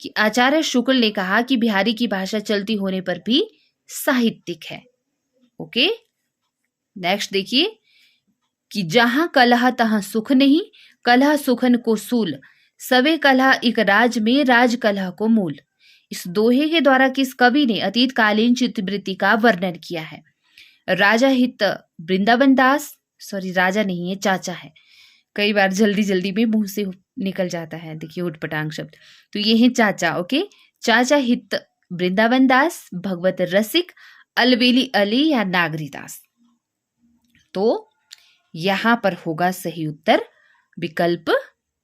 कि आचार्य शुक्ल ने कहा कि बिहारी की भाषा चलती होने पर भी साहित्यिक है। ओके, नेक्स्ट देखिए कि जहां कलह तहां सुख नहीं, कलह सुखन को सूल, सवे कलह इक राज में, राज कलह को मूल। इस दोहे के द्वारा किस कवि ने अतीत कालीन चित्तवृत्ति का वर्णन किया है? राजा हित वृंदावन दास, सॉरी राजा नहीं है, चाचा है, कई बार जल्दी जल्दी में मुंह से निकल जाता है, देखिए उटपटांग शब्द। तो ये है चाचा। ओके, चाचा हित वृंदावन दास, भगवत रसिक, अलवेली अली या नागरी दास? तो यहां पर होगा सही उत्तर विकल्प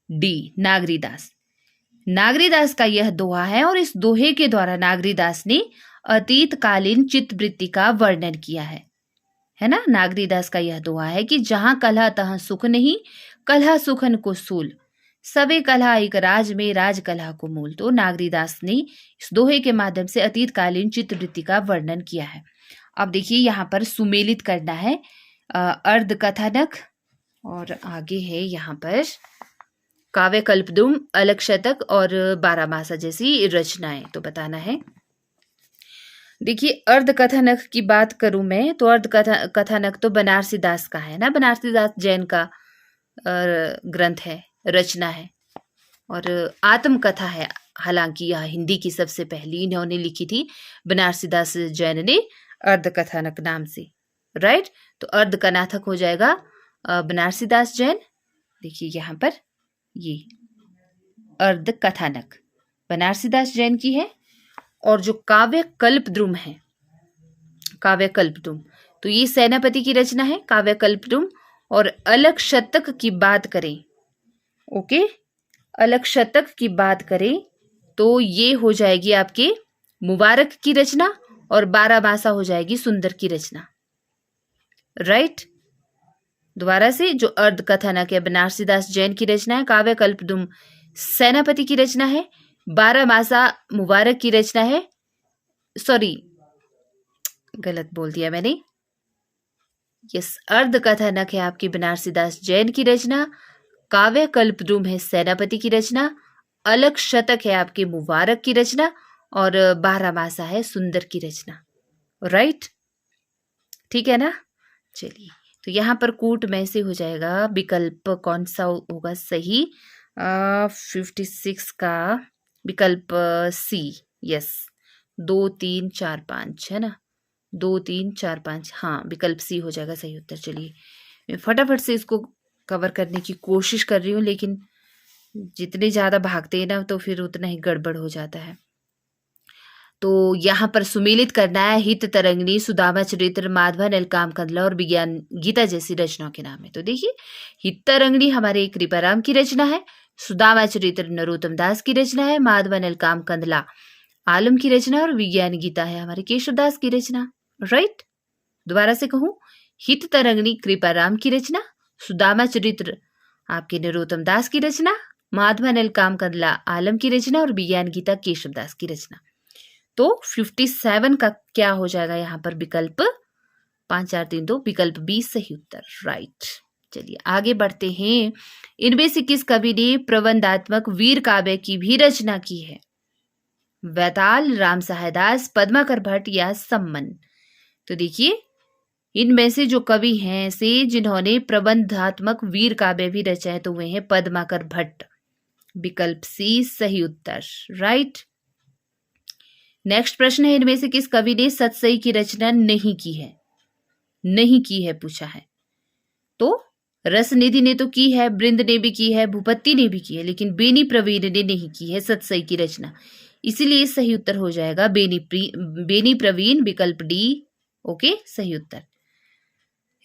डी, नागरी दास। नागरी दास का यह दोहा है और इस दोहे के द्वारा नागरी दास ने अतीत कालीन चित्तवृत्ति का वर्णन किया है ना। नागरी दास का यह दोहा है कि जहां कलह तहां सुख नहीं, कलह सुखन को सूल, सवे कलह एक राज में, राज कलह को मूल। तो नागरी दास ने इस दोहे के माध्यम से अतीत कालीन चित्तवृत्ति का वर्णन किया है। अब देखिए यहाँ पर सुमेलित करना है अर्ध कथानक, और आगे है यहाँ पर काव्य कल्पद्रुम, अलग शतक और बारहमासा जैसी रचनाएं। तो बताना है। देखिए अर्ध कथानक की बात करूं मैं तो अर्ध कथानक तो बनारसी दास का है ना, बनारसी दास जैन का ग्रंथ है, रचना है, और आत्मकथा है। हालांकि यह हिंदी की सबसे पहली इन्होंने लिखी थी, बनारसी दास जैन ने, अर्ध कथानक नाम से। राइट, तो अर्ध कथानक हो जाएगा बनारसी दास जैन। देखिए यहाँ पर ये अर्ध कथानक बनारसी दास जैन की है, और जो काव्य कल्पद्रुम है, काव्य कल्पद्रुम, तो ये सेनापति की रचना है काव्य कल्पद्रुम। और अलग शतक की बात करें, ओके, अलग शतक की बात करें तो ये हो जाएगी आपके मुबारक की रचना, और बारहमासा हो जाएगी सुंदर की रचना। राइट, दोबारा से, जो अर्ध कथानक है बनारसी दास जैन की रचना है, काव्य कल्पद्रुम सेनापति की रचना है, बारहमासा मुबारक की रचना है, सॉरी गलत बोल दिया मैंने, यस, अर्ध कथानक है आपकी बनारसी दास जैन की रचना, काव्य कल्पद्रुम है सेनापति की रचना, अलग शतक है आपके मुबारक की रचना, और बारहमासा है सुंदर की रचना। राइट, ठीक है ना। चलिए, तो यहाँ पर कूट में से हो जाएगा विकल्प कौन सा होगा सही? 56 का विकल्प सी, यस, 2 3 4 5 है ना, 2 3 4 5, हाँ विकल्प सी हो जाएगा सही उत्तर। चलिए मैं फटाफट से इसको कवर करने की कोशिश कर रही हूँ, लेकिन जितने ज़्यादा भागते हैं ना तो फिर उतना ही गड़बड़ हो जाता है। तो यहाँ पर सुमेलित करना है हित तरंगिणी, सुदामा चरित्र, माधवा नीलकांत कंदला और विज्ञान गीता जैसी रचनाओं के नाम है। तो देखिए हित तरंगिणी हमारे कृपाराम की रचना है, सुदामा चरित्र नरोत्तम दास की रचना है, माधवा नीलकांत कंदला आलम की रचना और विज्ञान गीता है हमारे केशव दास की रचना। राइट, दोबारा से कहूं, हित तरंगिणी कृपाराम की रचना, सुदामा चरित्र आपके नरोत्तम दास की रचना, माधवा नीलकांत कंदला आलम की रचना और विज्ञान गीता केशव दास की रचना। तो 57 का क्या हो जाएगा यहाँ पर विकल्प 5 4 3 2 विकल्प 20 सही उत्तर। राइट, चलिए आगे बढ़ते हैं। इनमें से किस कवि ने प्रबंधात्मक वीर काव्य की भी रचना की है? वैताल, राम सहायदास, पद्माकर भट्ट या सम्मन। तो देखिए इनमें से जो कवि हैं से जिन्होंने प्रबंधात्मक वीर काव्य भी रचा है तो वे हैं पद्माकर भट्ट, विकल्प सी सही उत्तर। राइट, नेक्स्ट प्रश्न है, इनमें से किस कवि ने सतसई की रचना नहीं की है? नहीं की है पूछा है। तो रसनिधि ने तो की है, बृंद ने भी की है, भूपति ने भी की है, लेकिन बेनी प्रवीण ने नहीं की है सतसई की रचना, इसीलिए सही उत्तर हो जाएगा बेनी प्रवीण, विकल्प डी। ओके, सही उत्तर।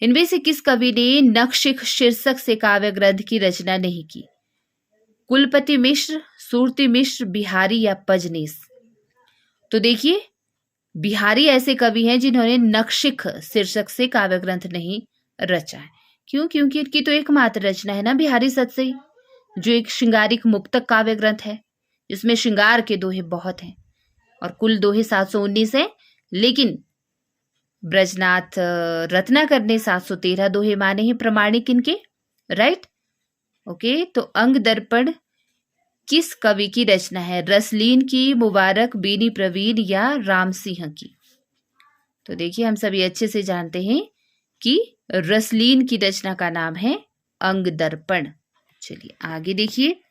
इनमें से किस कवि ने नखशिख शीर्षक से काव्य ग्रंथ की रचना नहीं की? कुलपति मिश्र, सूरती मिश्र, बिहारी या पजनीस। तो देखिए बिहारी ऐसे कवि हैं जिन्होंने नखशिख शीर्षक से काव्य ग्रंथ नहीं रचा है। क्यों? क्योंकि इनकी तो एकमात्र रचना है ना बिहारी सतसई, जो एक श्रृंगारिक मुक्तक काव्य ग्रंथ है जिसमें श्रृंगार के दोहे बहुत हैं और कुल दोहे 719 है, लेकिन ब्रजनाथ रत्नाकर ने 713 दोहे माने हैं प्रमाणिक इनके। राइट, ओके, तो अंग दर्पण किस कवि की रचना है? रसलीन की, मुबारक, बेनी प्रवीण या राम सिंह की। तो देखिए हम सभी अच्छे से जानते हैं कि रसलीन की रचना का नाम है अंग दर्पण। चलिए आगे देखिए,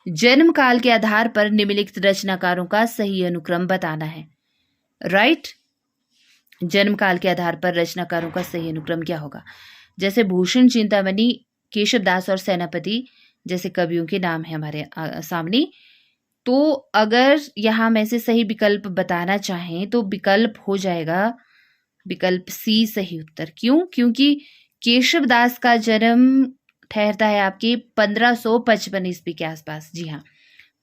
जन्म काल के आधार पर निम्नलिखित रचनाकारों का सही अनुक्रम बताना है। राइट, जन्म काल के आधार पर रचनाकारों का सही अनुक्रम क्या होगा? जैसे भूषण, चिंतामणि, केशव दास और सेनापति जैसे कवियों के नाम है हमारे सामने। तो अगर यहाँ में से सही विकल्प बताना चाहें तो विकल्प हो जाएगा विकल्प सी सही उत्तर। क्यों? क्योंकि केशव दास का जन्म ठहरता है आपके 1555 ईस्वी के आसपास। जी हाँ,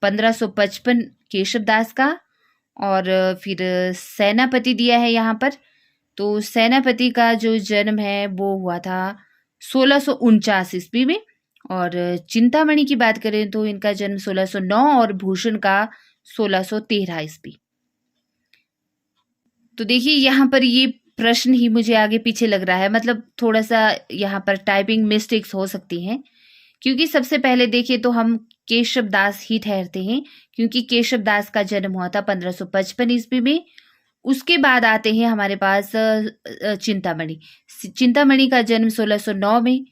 1555 केशव दास का, और फिर सेनापति दिया है यहाँ पर। तो सेनापति का जो जन्म है वो हुआ था 1649 ईस्वी में, और चिंतामणि की बात करें तो इनका जन्म 1609 और भूषण का 1613 ईस्वी। तो देखिए यहाँ पर ये प्रश्न ही मुझे आगे पीछे लग रहा है, मतलब थोड़ा सा यहाँ पर टाइपिंग मिस्टेक्स हो सकती हैं, क्योंकि सबसे पहले देखिए तो हम केशव दास ही ठहरते हैं, क्योंकि केशव दास का जन्म हुआ था 1555 ईस्वी में। उसके बाद आते हैं हमारे पास चिंतामणि, चिंतामणि का जन्म 1609 में,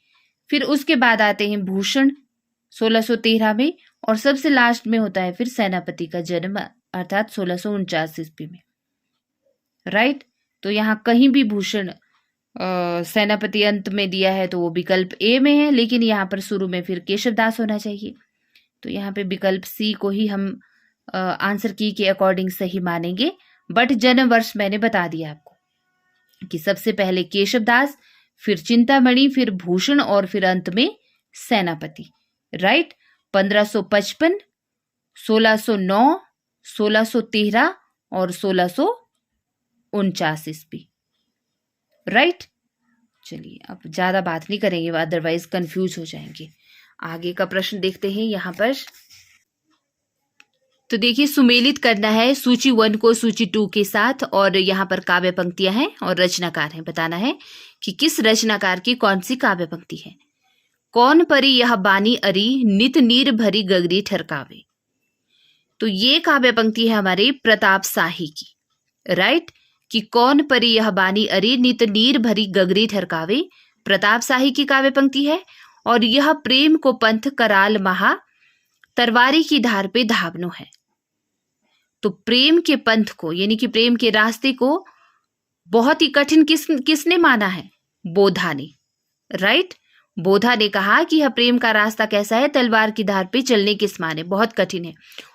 फिर उसके बाद आते हैं भूषण 1613 में, और सबसे लास्ट में होता है फिर सेनापति का जन्म अर्थात 1649 ईस्वी में। राइट, तो यहाँ कहीं भी भूषण सेनापति अंत में दिया है तो वो विकल्प ए में है, लेकिन यहाँ पर शुरू में फिर केशव दास होना चाहिए। तो यहाँ पे विकल्प सी को ही हम आंसर की के अकॉर्डिंग सही मानेंगे। बट जन्म वर्ष मैंने बता दिया आपको कि सबसे पहले केशव दास, फिर चिंतामणि, फिर भूषण और फिर अंत में सेनापति। राइट, 1555, 1609, 1613 और 1649 ईस्वी। राइट, चलिए अब ज्यादा बात नहीं करेंगे, अदरवाइज कंफ्यूज हो जाएंगे। आगे का प्रश्न देखते हैं यहाँ पर। तो देखिए सुमेलित करना है सूची 1 को सूची 2 के साथ, और यहाँ पर काव्य पंक्तियां हैं और रचनाकार हैं। बताना है कि किस रचनाकार की कौन सी काव्य पंक्ति है। कौन परी यह बानी अरी, नित नीर भरी गगरी ठरकावे। तो ये काव्य पंक्ति है हमारे प्रताप शाही की। राइट, कि कौन परी यह बानी अरी, नित नीर भरी गगरी ठरकावे, प्रताप शाही की काव्य पंक्ति है। और यह प्रेम को पंथ कराल महा, तरवारी की धार पे धावनो है। तो प्रेम के पंथ को यानी कि प्रेम के रास्ते को बहुत ही कठिन किसने माना है? बोधा ने। राइट, बोधा ने कहा कि यह प्रेम का रास्ता कैसा है? तलवार की धार पे चलने के समान है, बहुत कठिन है।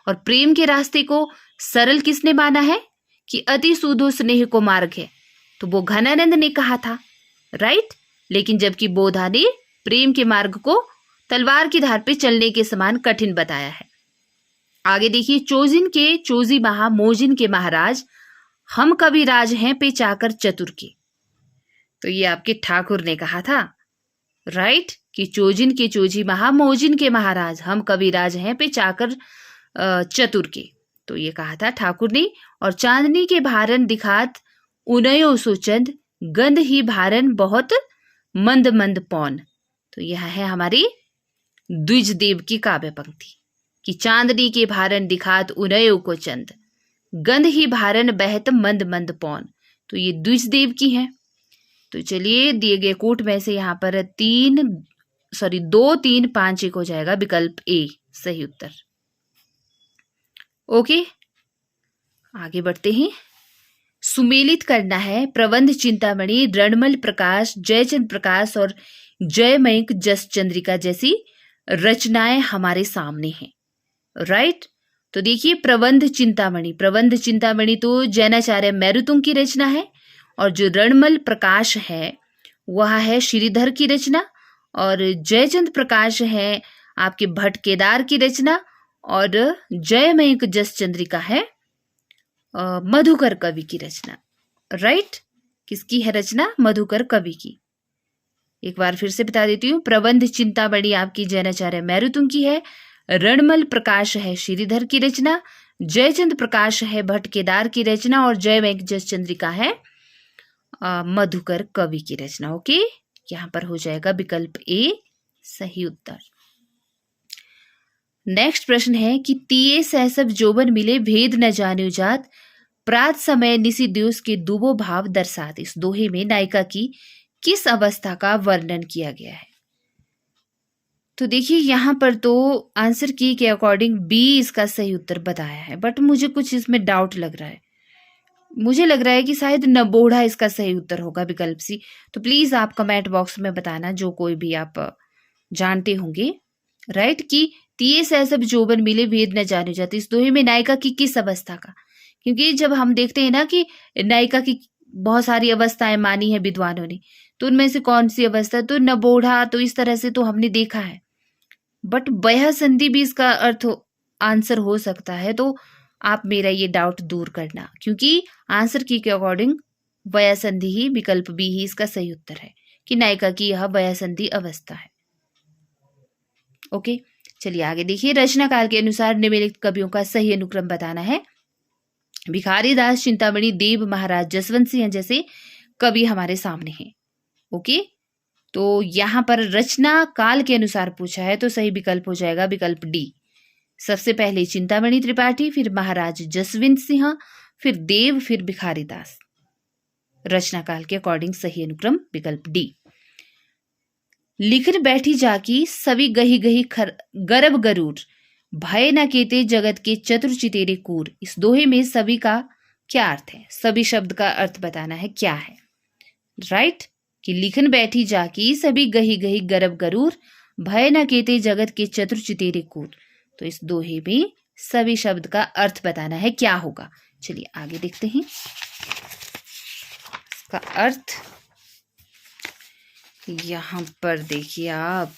और प्रेम के रास्ते को सरल किसने माना है? कि अति सूदो स्नेह को मार्ग है, तो वो घनानंद ने कहा था, राइट। लेकिन जबकि बोधा ने प्रेम के मार्ग को तलवार की धार पे चलने के समान कठिन बताया है। आगे देखिए, चोजिन के चोजी महा मोजिन के महाराज, हम कविराज हैं पे चाकर चतुर के। तो ये आपके ठाकुर ने कहा था, राइट, कि चोजिन के चोजी महा मोजिन के महाराज, हम कविराज हैं पे चाकर चतुर के। तो ये कहा था ठाकुर ने। और चांदनी के भारन दिखात उनयो सोचंद, गंध ही भारन बहुत मंद मंद पौन। तो यह है हमारी द्विजदेव की काव्य पंक्ति कि चांदनी के भारन दिखात उनयो को चंद, गंध ही भारन बहत मंद मंद पौन। तो ये द्विजदेव की है। तो चलिए, दिए गए कोट में से यहाँ पर 2, 3, 5, 1 हो जाएगा विकल्प ए सही उत्तर। ओके, आगे बढ़ते हैं। सुमेलित करना है प्रबंध चिंतामणि, रणमल प्रकाश, जयचंद प्रकाश और जयमयंक जस चंद्रिका जैसी रचनाएं हमारे सामने हैं, राइट। तो देखिए, प्रबंध चिंतामणि तो जैनाचार्य मैरुतुंग की रचना है, और जो रणमल प्रकाश है वह है श्रीधर की रचना, और जयचंद प्रकाश है आपके भट्ट केदार की रचना, और जयमयंक जस चंद्रिका है मधुकर कवि की रचना, राइट। किसकी है रचना? मधुकर कवि की। एक बार फिर से बता देती हूँ, प्रबंध चिंतामणि आपकी जैनाचार्य मैरुतुंग की है, रणमल प्रकाश है श्रीधर की रचना, जयचंद प्रकाश है भट्ट केदार की रचना, और जयमयंक जस चंद्रिका है मधुकर कवि की रचना। ओके, यहाँ पर हो जाएगा विकल्प ए सही उत्तर। नेक्स्ट प्रश्न है कि तिये सहसब जोबन मिले भेद न जाने जात, प्रात समय निसी दिवस के दुबो भाव दर्शात। इस दोहे में नायिका की किस अवस्था का वर्णन किया गया है? तो देखिए, यहाँ पर तो आंसर की के अकॉर्डिंग बी इसका सही उत्तर बताया है, बट मुझे कुछ इसमें डाउट लग रहा है। मुझे लग रहा है कि शायद नबोढ़ा इसका सही उत्तर होगा, विकल्प सी। तो प्लीज आप कमेंट बॉक्स में बताना, जो कोई भी आप जानते होंगे, राइट, कि तिये सहसब जोबन मिले भेद न जाने जाते। इस दोहे में नायिका की किस अवस्था का? क्योंकि जब हम देखते हैं ना कि नायिका की बहुत सारी अवस्थाएं मानी है विद्वानों ने, तो उनमें से कौन सी अवस्था? तो नबोढ़ा, तो इस तरह से तो हमने देखा है, बट वह संधि भी इसका अर्थ आंसर हो सकता है। तो आप मेरा ये डाउट दूर करना, क्योंकि आंसर की के अकॉर्डिंग वया संधि ही, विकल्प बी ही इसका सही उत्तर है कि नायिका की यह वया संधि अवस्था है। ओके, चलिए आगे देखिए। रचना काल के अनुसार निम्नलिखित कवियों का सही अनुक्रम बताना है। भिखारी दास, चिंतामणि, देव महाराज, जसवंत सिंह जैसे कवि हमारे सामने हैं। ओके, तो यहाँ पर रचना काल के अनुसार पूछा है, तो सही विकल्प हो जाएगा विकल्प डी। सबसे पहले चिंतामणि त्रिपाठी, फिर महाराज जसवंत सिंह, फिर देव, फिर भिखारी दास। रचना काल के अकॉर्डिंग सही अनुक्रम विकल्प डी। लिखन बैठी जाकी सभी गही गही गर्भ गरूर, भय न केते जगत के चतुर चितेरे कूर। इस दोहे में सभी का क्या अर्थ है? सभी शब्द का अर्थ बताना है, क्या है, राइट, कि लिखन बैठी जाकी सभी गही गही गर्भ गरूर, भय न केते जगत के चतुर चितेरे कूर। तो इस दोहे में सभी शब्द का अर्थ बताना है, क्या होगा। चलिए आगे देखते हैं इसका अर्थ। यहां पर देखिए आप,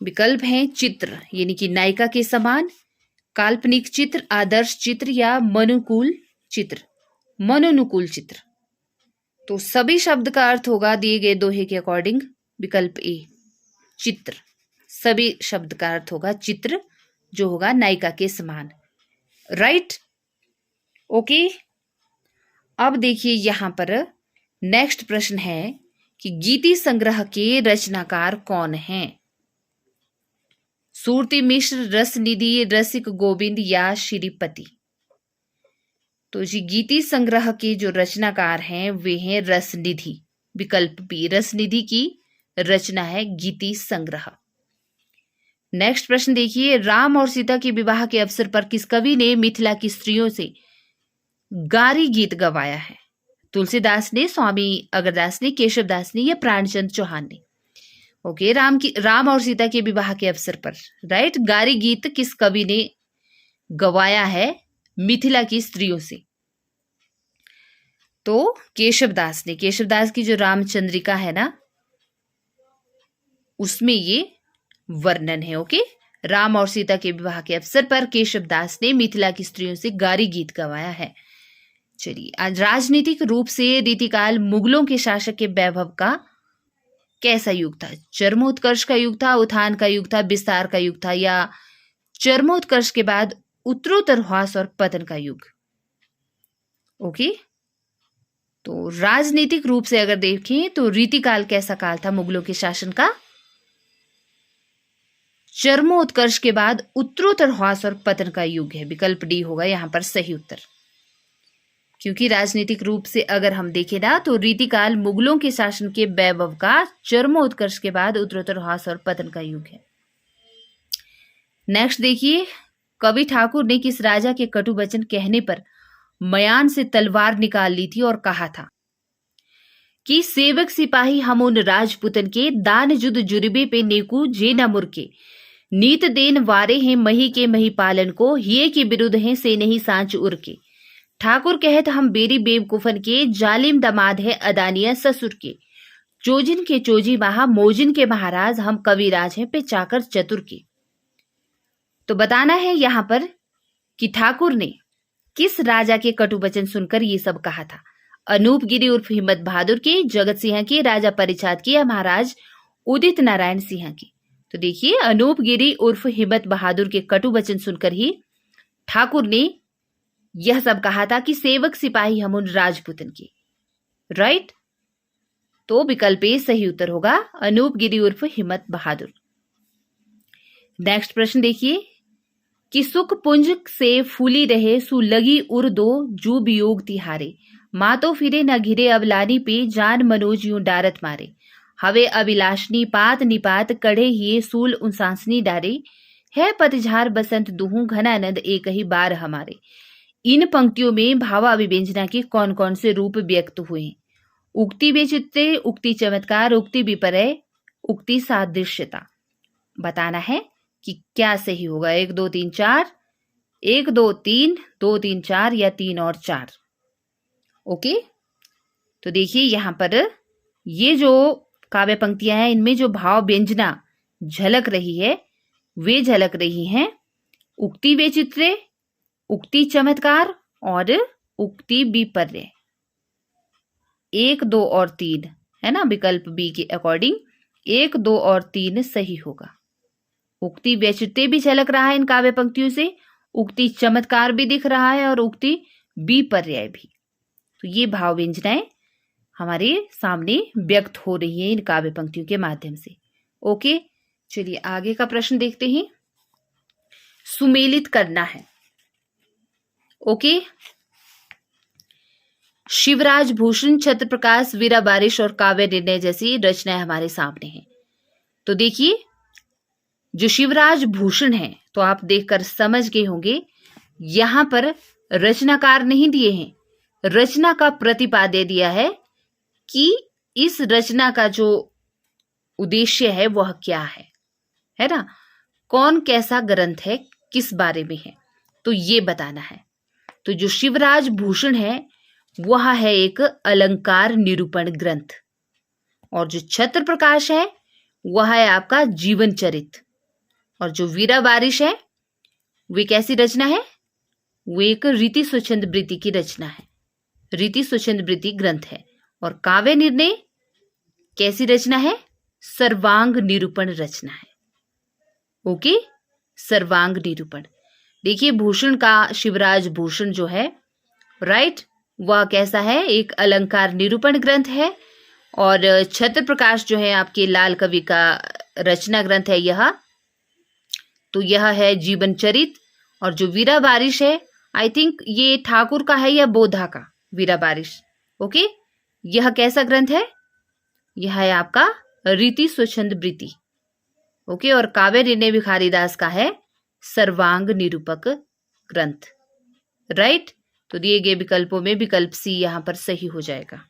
विकल्प हैं चित्र, यानी कि नायिका के समान, काल्पनिक चित्र, आदर्श चित्र, या मनोनुकूल चित्र। तो सभी शब्द का अर्थ होगा दिए गए दोहे के अकॉर्डिंग विकल्प ए चित्र। सभी शब्द का अर्थ होगा चित्र, जो होगा नायिका के समान, राइट। ओके, अब देखिए यहां पर नेक्स्ट प्रश्न है कि गीति संग्रह के रचनाकार कौन हैं? सूरती मिश्र, रसनिधि, रसिक गोविंद, या श्रीपति। तो जी गीति संग्रह के जो रचनाकार हैं वे हैं रसनिधि, विकल्प बी। रसनिधि की रचना है गीति संग्रह। नेक्स्ट प्रश्न देखिए, राम और सीता के विवाह के अवसर पर किस कवि ने मिथिला की स्त्रियों से गारी गीत गवाया है? तुलसीदास ने, स्वामी अगरदास ने, केशवदास ने, या प्राणचंद चौहान ने। ओके, राम और सीता के विवाह के अवसर पर, राइट, गारी गीत किस कवि ने गवाया है मिथिला की स्त्रियों से? तो केशवदास ने, केशवदास की जो रामचंद्रिका है ना, उसमें ये वर्णन है। ओके, राम और सीता के विवाह के अवसर पर केशवदास ने मिथिला की स्त्रियों से गारी गीत गवाया है। चलिए, आज राजनीतिक रूप से रीतिकाल मुगलों के शासक के वैभव का कैसा युग था? चरमोत्कर्ष का युग था, उत्थान का युग था, विस्तार का युग था, या चरमोत्कर्ष के बाद उत्तरोत्तर ह्रास और पतन का युग? ओके, तो राजनीतिक रूप से अगर देखें तो रीतिकाल कैसा काल था मुगलों के शासन का? चरमोत्कर्ष के बाद उत्तरोत्तर ह्रास और पतन का युग है। विकल्प डी होगा यहां पर सही उत्तर, क्योंकि राजनीतिक रूप से अगर हम देखें ना तो रीतिकाल मुगलों के शासन के वैभव का चरमोत्कर्ष के बाद उत्तरोत्तर ह्रास और पतन का युग है। नेक्स्ट देखिए, कवि ठाकुर ने किस राजा के कटु वचन कहने पर मयान से तलवार निकाल ली थी और कहा था कि सेवक सिपाही हम उन राजपुतन के दान जुद जुर्बे पे नेकू जे न मुरके नीत देन वारे हैं मही के मही पालन को हिये के विरुद्ध हैं से नहीं सांच उरके। ठाकुर कहत हम बेरी बेवकूफन के जालिम दमाद है अदानिया ससुर के चोजिन के चोजी महा मोजिन के महाराज हम कविराज हैं पे चाकर चतुर के। तो बताना है यहां पर कि ठाकुर ने किस राजा के कटु वचन सुनकर ये सब कहा था? अनूप गिरी उर्फ हिम्मत बहादुर के, जगत सिंह के, राजा परिचाद के, या महाराज उदित नारायण सिंह के? तो देखिए, अनूप गिरी उर्फ हिम्मत बहादुर के कटु वचन सुनकर ही ठाकुर ने यह सब कहा था कि सेवक सिपाही हम उन राजपुतन के। राइट, तो विकल्प ए सही उत्तर होगा, अनूप गिरी उर्फ हिम्मत बहादुर। नेक्स्ट प्रश्न देखिए कि सुख पुंज से फूली रहे सु लगी उर दो जू वियोग तिहारे मातो फिरे न घिरे अवलानी पे जान मनोज यूं डारत मारे हवे अभिलाषनी पात निपात कढ़े हिए सूल उनसांसनी डारे है पतझार बसंत दुहू घनानंद एक ही बार हमारे। इन पंक्तियों में भावाभिव्यंजना के कौन कौन से रूप व्यक्त हुए हैं? उक्ति विचित्रे, उक्ति चमत्कार, उक्ति विपर्य, उक्ति सादृश्यता। बताना है कि क्या सही होगा। 1 2 3 4, 1 2 3, 2 3 4 या 3 और 4। ओके, तो देखिए यहां पर ये जो काव्य पंक्तियां हैं इनमें जो भाव व्यंजना झलक रही है वे झलक रही हैं उक्ति विचित्रे, उक्ति चमत्कार और उक्ति विपर्य। 1 2 और 3 है ना, विकल्प बी के अकॉर्डिंग 1 2 और 3 सही होगा। उक्ति वैचित्र्य भी झलक रहा है इन काव्य पंक्तियों से, उक्ति चमत्कार भी दिख रहा है और उक्ति विपर्य भी। तो ये भाव व्यंजनाएं हमारे सामने व्यक्त हो रही है इन काव्य पंक्तियों के माध्यम से। ओके, चलिए आगे का प्रश्न देखते हैं। सुमेलित करना है। ओके, शिवराज भूषण, छत्र प्रकाश, वीरा बारिश और काव्य निर्णय जैसी रचनाएं हमारे सामने हैं। तो देखिए जो शिवराज भूषण है, तो आप देखकर समझ गए होंगे यहां पर रचनाकार नहीं दिए हैं, रचना का प्रतिपाद्य दिया है कि इस रचना का जो उद्देश्य है वह क्या है ना, कौन कैसा ग्रंथ है, किस बारे में है, तो ये बताना है। तो जो शिवराज भूषण है वह है एक अलंकार निरूपण ग्रंथ, और जो छत्र प्रकाश है वह है आपका जीवन चरित, और जो वीरा बारिश है वे कैसी रचना है, वे एक रीति स्वच्छंद वृत्ति की रचना है, रीति स्वच्छंद वृत्ति ग्रंथ है। और काव्य निर्णय कैसी रचना है, सर्वांग निरूपण रचना है। ओके, सर्वांग निरूपण। देखिए भूषण का, शिवराज भूषण जो है, राइट, वह कैसा है, एक अलंकार निरूपण ग्रंथ है। और छत्र प्रकाश जो है आपके लाल कवि का रचना ग्रंथ है यह, तो यह है जीवन चरित। और जो वीरा बारिश है, आई थिंक ये ठाकुर का है या बोधा का, वीरा बारिश। ओके, यह कैसा ग्रंथ है, यह है आपका रीति स्वच्छंद वृत्ति। ओके, और काव्य निर्णय भिखारीदास का है सर्वांग निरूपक ग्रंथ। राइट, तो दिए गए विकल्पों में विकल्प सी यहां पर सही हो जाएगा।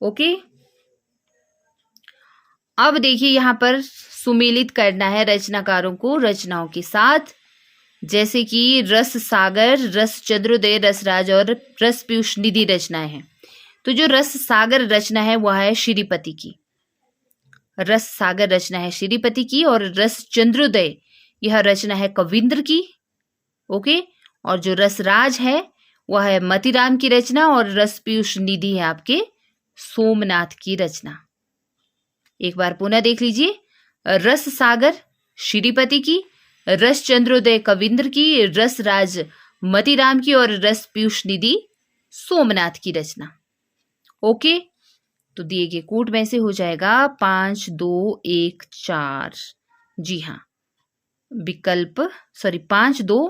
ओके, अब देखिए यहां पर सुमेलित करना है रचनाकारों को रचनाओं के साथ। जैसे कि रस सागर, रस चंद्रोदय, रसराज और रस पीयूष निधि रचनाएं हैं। तो जो रस सागर रचना है वह है श्रीपति की, रस सागर रचना है श्रीपति की, और रस चंद्रोदय यह रचना है कविंद्र की। ओके, और जो रसराज है वह है मतीराम की रचना, और रस पीयूष निधि है आपके सोमनाथ की रचना। एक बार पुनः देख लीजिए, रस सागर श्रीपति की, रस चंद्रोदय कविंद्र की, रस राज मतीराम की, और रस पीयूष निधि सोमनाथ की रचना। ओके, तो दिए गए कोड में से हो जाएगा 5 2 1 4। जी हाँ, विकल्प 5 2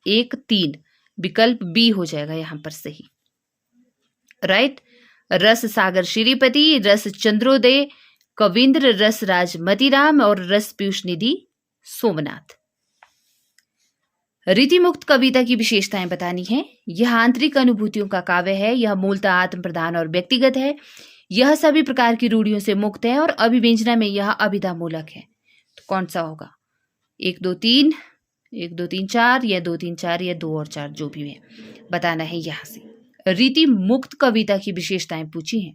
1 3 विकल्प बी हो जाएगा यहां पर सही। राइट, रस सागर श्रीपति, रस चंद्रोदय कविंद्र, रस राज मतीराम और रस पीयूष निधि सोमनाथ। रीति मुक्त कविता की विशेषताएं बतानी है। यह आंतरिक अनुभूतियों का काव्य है, यह मूलतः आत्म प्रधान और व्यक्तिगत है, यह सभी प्रकार की रूढ़ियों से मुक्त है और अभिव्यंजना में यह अभिधा मूलक है। तो कौन सा होगा? 1 2 3, 1 2 3 4 या 2 3 4 या 2 और 4, जो भी है बताना है। यहां से रीति मुक्त कविता की विशेषताएं पूछी हैं।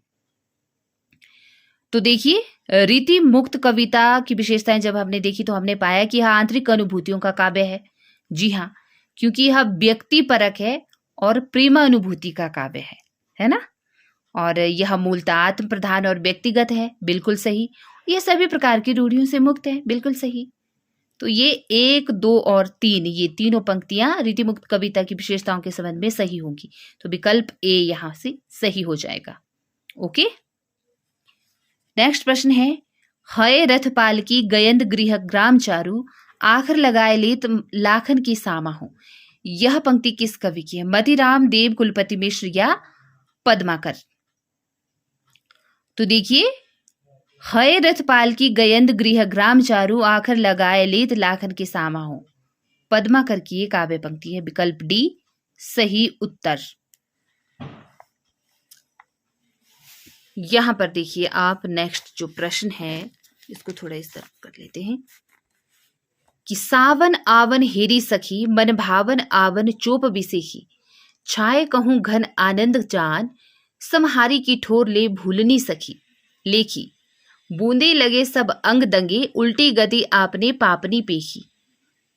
तो देखिए, रीति मुक्त कविता की विशेषताएं जब हमने देखी तो हमने पाया कि यह आंतरिक अनुभूतियों का काव्य है। जी हाँ, क्योंकि यह व्यक्ति परक है और प्रेम अनुभूति का काव्य है ना। और यह मूलतः आत्म प्रधान और व्यक्तिगत है, बिल्कुल सही। यह सभी प्रकार की रूढ़ियों से मुक्त है, बिल्कुल सही। तो ये 1 2 और 3, ये तीनों पंक्तियां रीति मुक्त कविता की विशेषताओं के संबंध में सही होंगी। तो विकल्प ए यहां से सही हो जाएगा। ओके, नेक्स्ट प्रश्न है, हय रथपाल की गयंद गृह ग्राम चारू, आखर लगाए लेत लाखन की सामा हो। यह पंक्ति किस कवि की है? मतीराम, देव कुलपति मिश्र या पद्माकर? तो देखिए, हय रथपाल की गयंद गृह ग्राम चारू, आखर लगाए लेत लाखन की सामा हो, पद्माकर की ये काव्य पंक्ति है। विकल्प डी सही उत्तर। यहां पर देखिए आप, नेक्स्ट जो प्रश्न है इसको थोड़ा इस तरफ कर लेते हैं कि सावन आवन हेरी सखी, मन भावन आवन चोप बिसेखी, छाए कहूं घन आनंद जान, समहारी की ठोर ले भूलनी सखी, लेखी बूंदे लगे सब अंग दंगे, उल्टी गति आपने पापनी पेखी,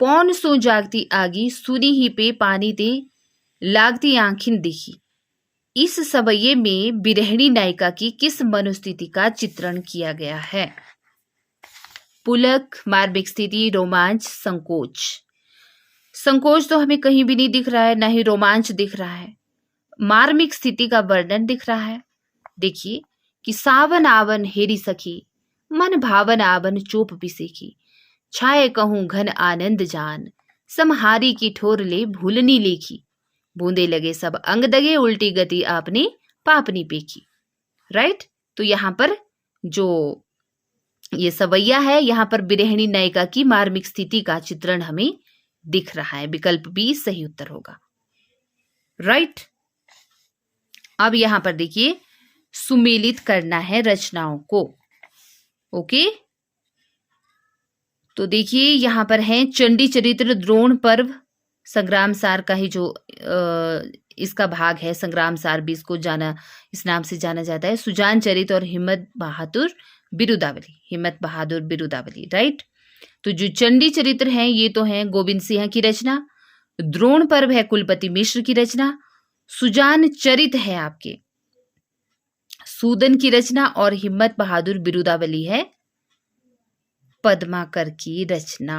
पौन सो जागती आगी, सुनी ही पे पानी दे लागती आंखिन देखी। इस सवये में बिरहणी नायिका की किस मनोस्थिति का चित्रण किया गया है? पुलक, मार्मिक स्थिति, रोमांच, संकोच। संकोच तो हमें कहीं भी नहीं दिख रहा है, ना ही रोमांच दिख रहा है। मार्मिक स्थिति का वर्णन दिख रहा है। देखिए कि सावन आवन हेरी सखी, मन भावन आवन चोप बिसेखी, छाए कहूं घन आनंद जान, समहारी की ठोर ले भूलनी लेखी, बूंदे लगे सब अंग दगे, उल्टी गति आपने पापनी पेखी। राइट, तो यहां पर जो ये सवैया है, यहां पर बिरहणी नायिका की मार्मिक स्थिति का चित्रण हमें दिख रहा है। विकल्प बी सही उत्तर होगा। राइट, अब यहां पर देखिए, सुमेलित करना है रचनाओं को। ओके, तो देखिए यहां पर है चंडी चरित्र, द्रोण पर्व, संग्राम सार का ही जो इसका भाग है, संग्राम सार भी इसको इस नाम से जाना जाता है, सुजान चरित और हिम्मत बहादुर बिरुदावली, हिम्मत बहादुर बिरुदावली। राइट, तो जो चंडी चरित्र हैं ये तो है गोविंद सिंह की रचना, द्रोण पर्व है कुलपति मिश्र की रचना, सुजान चरित है आपके सूदन की रचना, और हिम्मत बहादुर बिरुदावली है पद्माकर की रचना।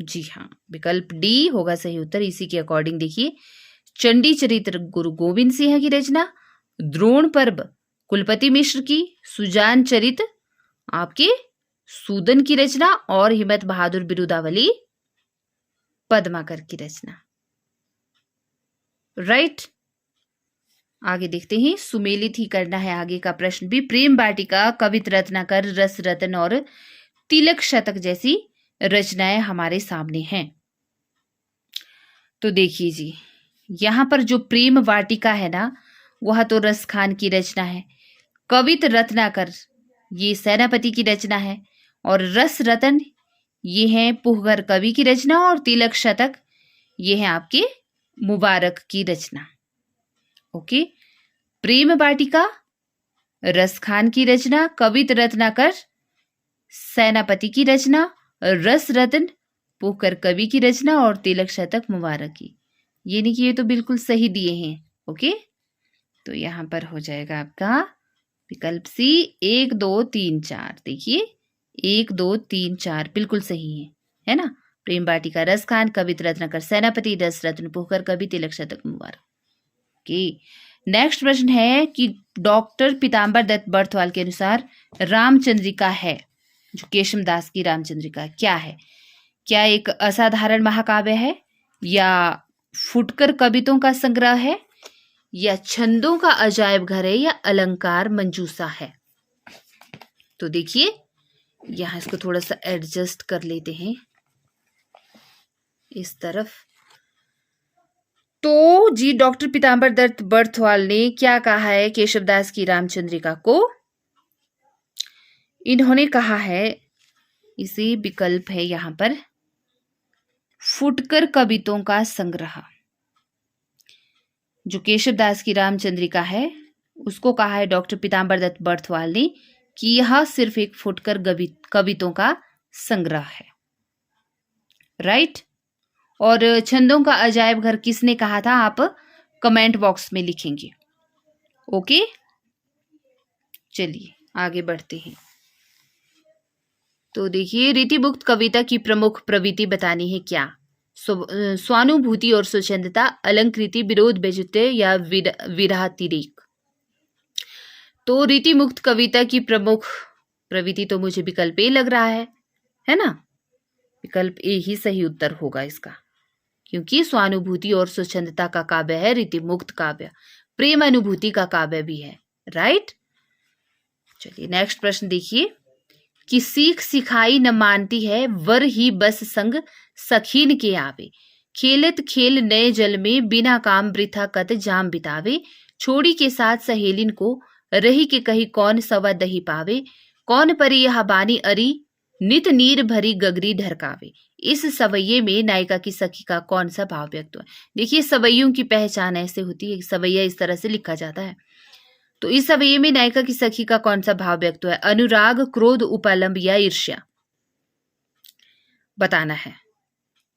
जी हाँ, विकल्प डी होगा सही उत्तर। इसी के अकॉर्डिंग देखिए, चंडी चरित्र गुरु गोविंद सिंह की रचना, द्रोण पर्व कुलपति मिश्र की, सुजान चरित आपके सूदन की रचना, और हिम्मत बहादुर बिरुदावली पद्माकर की रचना। राइट, आगे देखते हैं, सुमेलित ही करना है आगे का प्रश्न भी। प्रेम वाटिका, कवित रत्नाकर, रस रतन और तिलक शतक जैसी रचनाएं हमारे सामने हैं। तो देखिए जी, यहां पर जो प्रेम वाटिका है ना, वह तो रस खान की रचना है। कवित रत्नाकर ये सेनापति की रचना है, और रस रतन ये है पुहकर कवि की रचना, और तिलक शतक ये है आपके मुबारक की रचना। ओके। प्रेम वाटिका रस खान की रचना, कवित रत्नाकर सेनापति की रचना, रस रत्न पुहकर कवि की रचना, और तिलक शतक मुबारक की। ये नहीं कि ये तो बिल्कुल सही दिए हैं। ओके, तो यहां पर हो जाएगा आपका विकल्प सी 1 2 3 4। देखिए 1 2 3 4 बिल्कुल सही है ना। प्रेम वाटिका रस खान, कवित रत्नाकर सेनापति, रस रत्न पुहकर कवि, तिलक शतक मुबारक। ओके, नेक्स्ट प्रश्न है कि डॉक्टर पीताम्बर दत्त बर्थवाल के अनुसार रामचंद्रिका है, जो केशव दास की रामचंद्रिका क्या है? क्या एक असाधारण महाकाव्य है, या फुटकर कविताओं का संग्रह है, या छंदों का अजायब घर है, या अलंकार मंजूसा है? तो देखिए यहां इसको थोड़ा सा एडजस्ट कर लेते हैं इस तरफ। तो जी डॉक्टर पीताम्बर दत्त बर्थवाल ने क्या कहा है केशवदास की रामचंद्रिका को? इन्होंने कहा है, इसी विकल्प है यहां पर, फुटकर कविताओं का संग्रह। जो केशवदास की रामचंद्रिका है उसको कहा है डॉक्टर पीताम्बर दत्त बर्थवाल ने कि यह सिर्फ एक फुटकर कविताओं का संग्रह है। राइट। और छंदों का अजायब घर किसने कहा था, आप कमेंट बॉक्स में लिखेंगे। ओके, चलिए आगे बढ़ते हैं। तो देखिए रीतिमुक्त कविता की प्रमुख प्रवृत्ति बतानी है क्या? स्वानुभूति और स्वच्छंदता, अलंकृति, विरोध वैचित्र्य, या विरातिरेक। तो रीतिमुक्त कविता की प्रमुख प्रवृत्ति तो मुझे विकल्प ए लग रहा है ना। विकल्प ए ही सही उत्तर होगा इसका, क्योंकि स्वानुभूति और स्वच्छंदता का काव्य है रीतिमुक्त काव्य, प्रेम अनुभूति का काव्य भी है। राइट। चलिए नेक्स्ट प्रश्न देखिए कि सीख सिखाई न मानती है, वर ही बस संग सखीन के आवे, खेलत खेल नए जल में, बिना काम वृथा कत जाम बितावे, छोड़ी के साथ सहेलिन को, रही के कही कौन सवा दही पावे, कौन परी यह बानी अरी, नित नीर भरी गगरी ढरकावे। इस सवैये में नायिका की सखी का कौन सा भाव व्यक्त हुआ? देखिए सवैयों की पहचान ऐसे होती है, सवैया इस तरह से लिखा जाता है। तो इस सवैये में नायिका की सखी का कौन सा भाव व्यक्त हुआ है? अनुराग, क्रोध, उपालंब, या ईर्ष्या? बताना है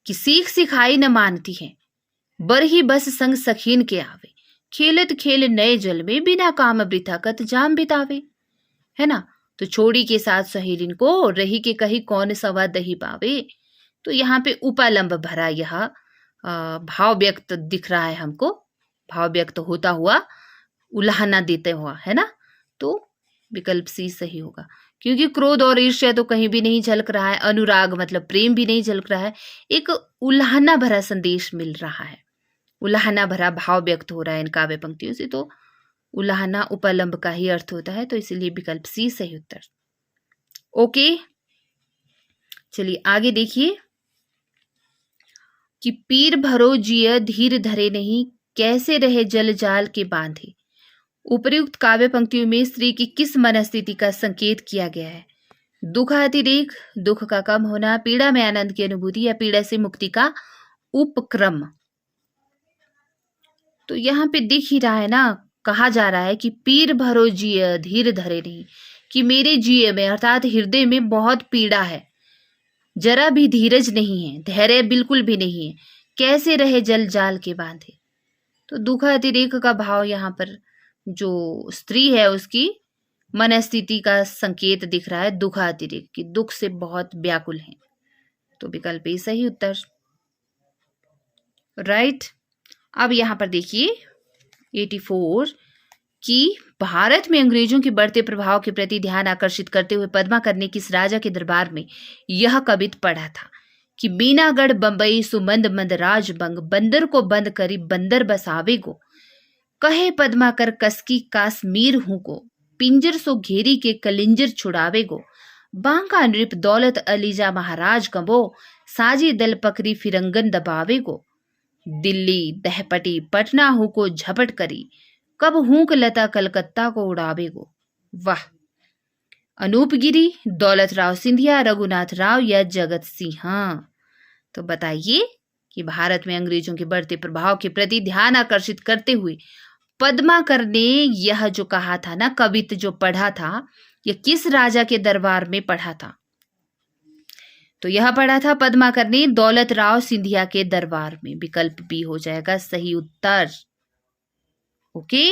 कि सीख सिखाई न मानती है, बर ही बस संग सखीन के आवे, खेलत खेल नए जल में, बिना काम वृथा कत जाम बितावे, है ना। तो छोड़ी के साथ सहेलिन को, रही के कही कौन सवा दही पावे। तो यहाँ पे उपालंब भरा यह भाव व्यक्त दिख रहा है हमको, भाव व्यक्त होता हुआ, उल्हाना देते हुआ, है ना। तो विकल्प सी सही होगा, क्योंकि क्रोध और ईर्ष्या तो कहीं भी नहीं झलक रहा है, अनुराग मतलब प्रेम भी नहीं झलक रहा है, एक उल्हाना भरा संदेश मिल रहा है, उल्हाना भरा भाव व्यक्त हो रहा है इन काव्य पंक्तियों से। तो उल्हाना उपालंब का ही अर्थ होता है, तो इसलिए विकल्प सी सही उत्तर। ओके, चलिए आगे देखिए कि पीर भरो जिय धीर धरे नहीं, कैसे रहे जल जाल के बांधे। उपर्युक्त काव्य पंक्तियों में स्त्री की किस मनस्थिति का संकेत किया गया है? दुखातिरेक, दुख का कम होना, पीड़ा में आनंद की अनुभूति, या पीड़ा से मुक्ति का उपक्रम। तो यहाँ पे दिख ही रहा है ना, कहा जा रहा है कि पीर भरो जिय धीर धरे नहीं, कि मेरे जिय में अर्थात हृदय में बहुत पीड़ा है, जरा भी धीरज नहीं है, धैर्य बिल्कुल भी नहीं है, कैसे रहे जल जाल के बांधे। तो दुखातिरेक का भाव यहाँ पर जो स्त्री है उसकी मनस्थिति का संकेत दिख रहा है, दुखातिरेक की, दुख से बहुत व्याकुल है। तो विकल्प ए सही उत्तर। राइट। अब यहां पर देखिए 84 कि भारत में अंग्रेजों के बढ़ते प्रभाव के प्रति ध्यान आकर्षित करते हुए पद्माकर ने किस राजा के दरबार में यह कवित पढ़ा था कि बीनागढ़ बंबई सुमंद मंद राज बंग, बंदर को बंद करी बंदर बसावे गो, कहे पद्माकर कसकी काश्मीर हूं को, पिंजर सो घेरी के कलिंजर छुड़ावे गो, बांका नृप दौलत अलीजा महाराज कबो, साजी दल पकड़ी फिरंगन दबावे गो, दिल्ली दहपटी पटना हूं को झपट करी, कब हूक लता कलकत्ता को उड़ावे गो। वाह, अनूप गिरी, दौलत राव सिंधिया, रघुनाथ राव या जगत सिंह। तो बताइए कि भारत में अंग्रेजों के बढ़ते प्रभाव के प्रति ध्यान आकर्षित करते हुए पद्माकर ने यह जो कहा था ना, कवित्त जो पढ़ा था, यह किस राजा के दरबार में पढ़ा था? तो यह पढ़ा था पद्माकर ने दौलत राव सिंधिया के दरबार में। विकल्प बी हो जाएगा सही उत्तर। ओके।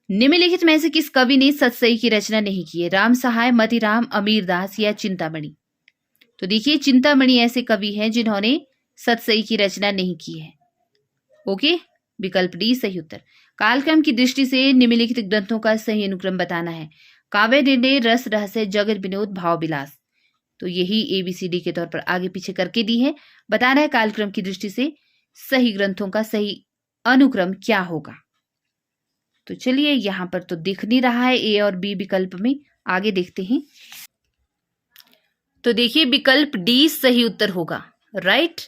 निम्नलिखित में से किस कवि ने सतसई की रचना नहीं की है? राम सहाय, मतीराम, अमीरदास या चिंतामणि? तो देखिए, चिंतामणि ऐसे कवि हैं जिन्होंने सतसई की रचना नहीं की है। ओके, विकल्प डी सही उत्तर। कालक्रम की दृष्टि से निम्नलिखित ग्रंथों का सही अनुक्रम बताना है। काव्य निर्णय, रस रहस्य, जगत विनोद, भाव विलास। तो यही ABCD के तौर पर आगे पीछे करके दी है। बताना है कालक्रम की दृष्टि से सही ग्रंथों का सही अनुक्रम क्या होगा। तो चलिए, यहां पर तो दिख नहीं रहा है A और B विकल्प में, आगे देखते हैं। तो देखिए, विकल्प डी सही उत्तर होगा। राइट।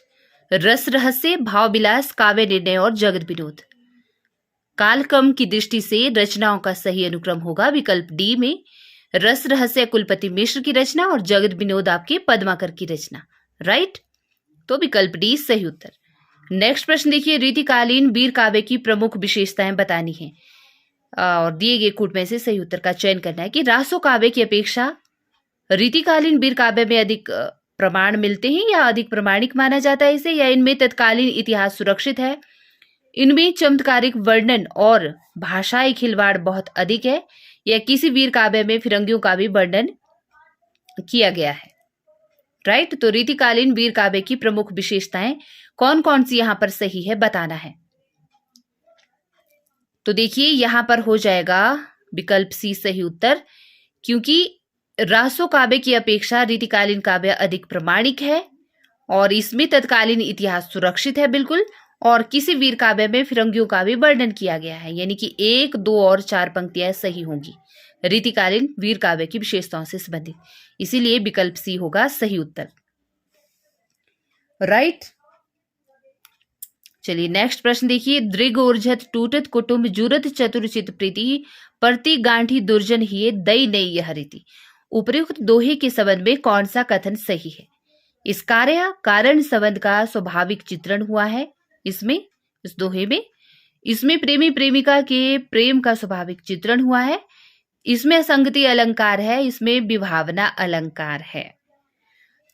रस रहस्य, भाव विलास, काव्य निर्णय और जगत विनोद। कालक्रम की दृष्टि से रचनाओं का सही अनुक्रम होगा विकल्प डी में रस रहस्य कुलपति मिश्र की रचना और जगत विनोद आपके पद्माकर की रचना। राइट। तो विकल्प डी सही उत्तर। नेक्स्ट प्रश्न देखिए, रीतिकालीन वीर काव्य की प्रमुख विशेषताएं बतानी है और दिए गए कूट में से सही उत्तर का चयन करना है कि रासो काव्य की अपेक्षा रीतिकालीन वीर काव्य में अधिक प्रमाण मिलते हैं या अधिक प्रमाणिक माना जाता है इसे, या इनमें तत्कालीन इतिहास सुरक्षित है, इनमें चमत्कारिक वर्णन और भाषाई खिलवाड़ बहुत अधिक है, या किसी वीर काव्य में फिरंगियों का भी वर्णन किया गया है। राइट। तो रीतिकालीन वीर काव्य की प्रमुख विशेषताएं कौन कौन सी यहां पर सही है बताना है। तो देखिए, यहां पर हो जाएगा विकल्प सी सही उत्तर, क्योंकि रासो काव्य की अपेक्षा रीतिकालीन काव्य अधिक प्रमाणिक है और इसमें तत्कालीन इतिहास सुरक्षित है बिल्कुल, और किसी वीर काव्य में फिरंगियों का भी वर्णन किया गया है। यानी कि 1, 2 और 4 पंक्तियां सही होंगी रीतिकालीन वीर काव्य की विशेषताओं से संबंधित, इसीलिए विकल्प सी होगा सही उत्तर। राइट। चलिए, नेक्स्ट प्रश्न देखिए, दृग ऊर्जत टूटत कुटुंब जुरत चतुरचित प्रीति परति गांठी दुर्जन हिये दई नई यह रीति। उपयुक्त दोहे के संबंध में कौन सा कथन सही है? इस कार्य कारण संबंध का स्वाभाविक चित्रण हुआ है इसमें, इस दोहे में। इसमें प्रेमी प्रेमिका के प्रेम का स्वाभाविक चित्रण हुआ है, इसमें असंगति अलंकार है, इसमें विभावना अलंकार है।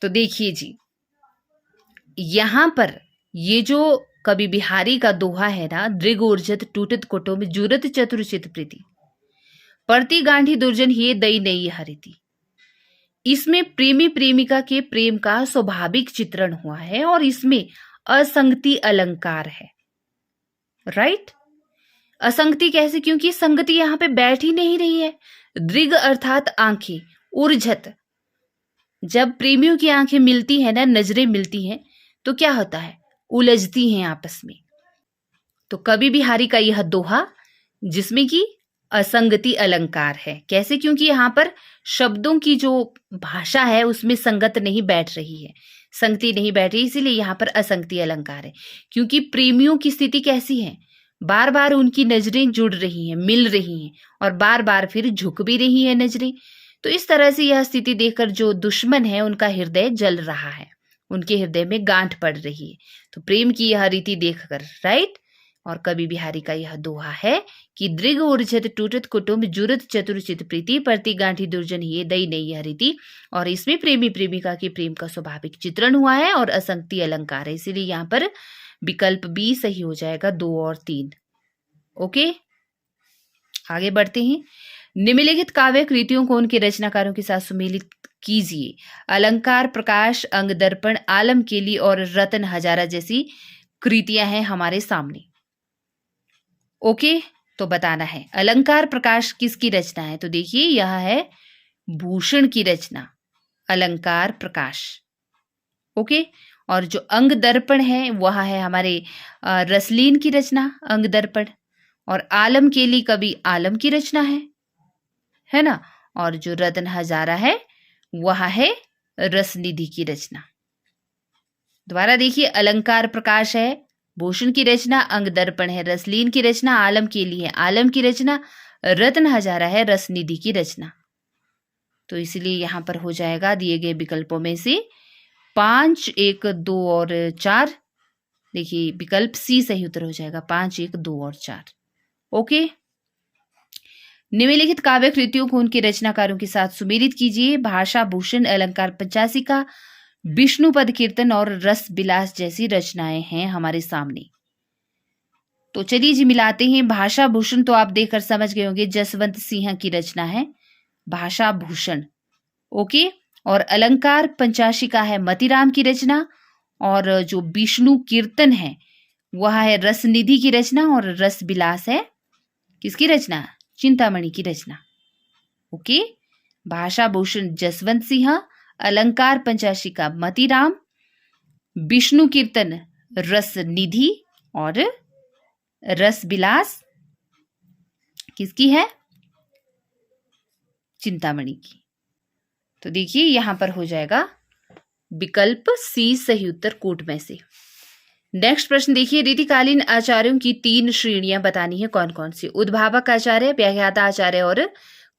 तो देखिए जी, यहां पर ये जो कवि बिहारी का दोहा है ना, दृग ऊर्जत टूटत कुटुंब जुरत चतुरचित प्रीति परति गांठी दुर्जन हिये दई नई यह रीति, इसमें प्रेमी प्रेमिका के प्रेम का स्वाभाविक चित्रण हुआ है और इसमें असंगति अलंकार है। राइट। असंगति कैसे? क्योंकि संगति यहां पे बैठ ही नहीं रही है। दृग अर्थात आंखें, ऊर्जत, जब प्रेमियों की आंखें मिलती है ना, नजरें मिलती हैं, तो क्या होता है? उलझती हैं आपस में। तो कवि बिहारी का यह दोहा जिसमें कि असंगति अलंकार है। कैसे? क्योंकि यहां पर शब्दों की जो भाषा है उसमें संगत नहीं बैठ रही है, संगति नहीं बैठ रही, इसीलिए यहां पर असंगति अलंकार है। क्योंकि प्रेमियों की स्थिति कैसी है? बार बार उनकी नजरें जुड़ रही हैं, मिल रही हैं और बार बार फिर झुक भी रही है नजरें। तो इस तरह से यह स्थिति देखकर जो दुश्मन है उनका हृदय जल रहा है, उनके हृदय में गांठ पड़ रही है। तो प्रेम की यह रीति देखकर, राइट। और कवि बिहारी का यह दोहा है कि दृग ऊर्जत टूटत कुटुंब जुरत चतुरचित प्रीति परति गांठी दुर्जन हिये दई नई यह रीति, और इसमें प्रेमी प्रेमिका के प्रेम का स्वाभाविक चित्रण हुआ है और असंगति अलंकार है, इसीलिए यहाँ पर विकल्प बी सही हो जाएगा, 2 और 3। ओके, आगे बढ़ते हैं। निम्नलिखित काव्य कृतियों को उनके रचनाकारों के साथ सुमेलित कीजिए। अलंकार प्रकाश, अंग दर्पण, आलम केली और रतन हजारा जैसी कृतियां हैं हमारे सामने। ओके, तो बताना है अलंकार प्रकाश किसकी रचना है। तो देखिए, यह है भूषण की रचना, अलंकार प्रकाश। ओके, और जो अंग दर्पण है वह है हमारे रसलीन की रचना, अंग दर्पण। और आलम केली कवि आलम की रचना है ना। और जो रतन हजारा है वह है रसनिधि की रचना। दोबारा देखिए, अलंकार प्रकाश है भूषण की रचना, अंग दर्पण है रसलीन की रचना, आलम केली है आलम की रचना, रत्न हजारा है रसनिधि की रचना। तो इसलिए यहाँ पर हो जाएगा दिए गए विकल्पों में से 5, 1, 2 और 4। देखिए विकल्प सी सही उत्तर हो जाएगा, 5, 1, 2 और 4। ओके, निम्नलिखित काव्य कृतियों को उनके रचनाकारों के साथ सुमेलित कीजिए। भाषा भूषण, अलंकार पंचाशिका, विष्णुपद कीर्तन और रस विलास जैसी रचनाएं हैं हमारे सामने। तो चलिए जी मिलाते हैं। भाषा भूषण तो आप देखकर समझ गए होंगे, जसवंत सिंह की रचना है भाषा भूषण। ओके, और अलंकार पंचाशिका है मतीराम की रचना, और जो विष्णु कीर्तन है वह है रसनिधि की रचना, और रस विलास है किसकी रचना? चिंतामणि की रचना। ओके, भाषा भूषण जसवंत सिंह, अलंकार पंचाशिका मतीराम, विष्णु कीर्तन रसनिधि, और रस विलास किसकी है? चिंतामणि की। तो देखिए यहां पर हो जाएगा विकल्प सी सही उत्तर कोट में से। नेक्स्ट प्रश्न देखिए, रीतिकालीन आचार्यों की 3 श्रेणियां बतानी है, कौन कौन सी? उद्भावक आचार्य, व्याख्याता आचार्य और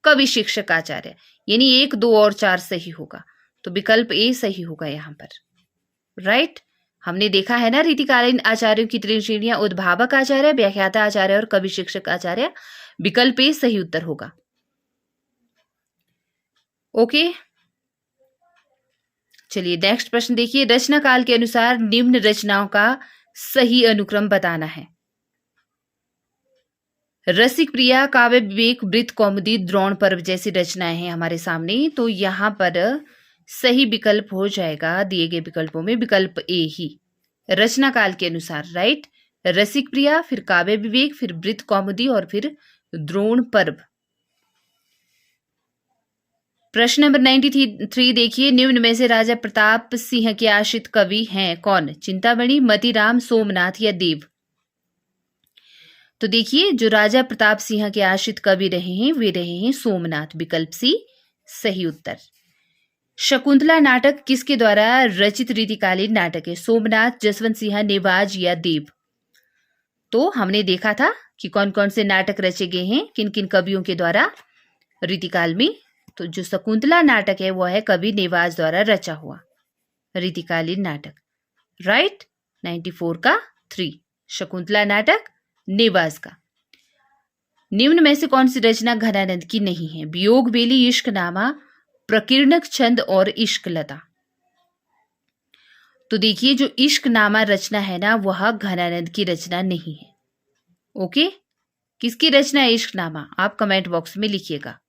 कवि शिक्षक आचार्य। यानी 1, 2 और 4 सही होगा। तो विकल्प ए सही होगा यहां पर। राइट, हमने देखा है ना रीतिकालीन आचार्यों की 3 श्रेणियां, उद्भावक आचार्य, व्याख्याता आचार्य और कवि शिक्षक आचार्य। विकल्प ए सही उत्तर होगा। ओके, चलिए नेक्स्ट प्रश्न देखिए, रचना काल के अनुसार निम्न रचनाओं का सही अनुक्रम बताना है। रसिक प्रिया, काव्य विवेक, वृत्त कौमुदी, द्रोण पर्व जैसी रचनाएं हैं हमारे सामने। तो यहां पर सही विकल्प हो जाएगा दिए गए विकल्पों में विकल्प ए ही, रचना काल के अनुसार। राइट, रसिक प्रिया, फिर काव्य विवेक, फिर वृत्त कौमुदी और फिर द्रोण पर्व। प्रश्न नंबर 93 देखिए, निम्न में से राजा प्रताप सिंह के आश्रित कवि हैं कौन? चिंतामणि, मतीराम, सोमनाथ या देव? तो देखिए जो राजा प्रताप सिंह के आश्रित कवि रहे हैं वे रहे हैं सोमनाथ। विकल्प सी सही उत्तर। शकुंतला नाटक किसके द्वारा रचित रीतिकालीन नाटक है? सोमनाथ, जसवंत सिंह, नेवाज या देव? तो हमने देखा था कि कौन कौन से नाटक रचे गए हैं किन किन कवियों के द्वारा रीतिकाल में। तो जो शकुंतला नाटक है वह है कवि नेवाज द्वारा रचा हुआ रीतिकालीन नाटक। राइट, 94 का 3 शकुंतला नाटक नेवाज का। निम्न में से कौन सी रचना घनानंद की नहीं है? वियोग बेली, इश्कनामा, प्रकीर्णक छंद और इश्कलता। तो देखिए जो इश्कनामा रचना है ना वह घनानंद की रचना नहीं है। ओके, किसकी रचना है इश्कनामा? आप कमेंट बॉक्स में लिखिएगा।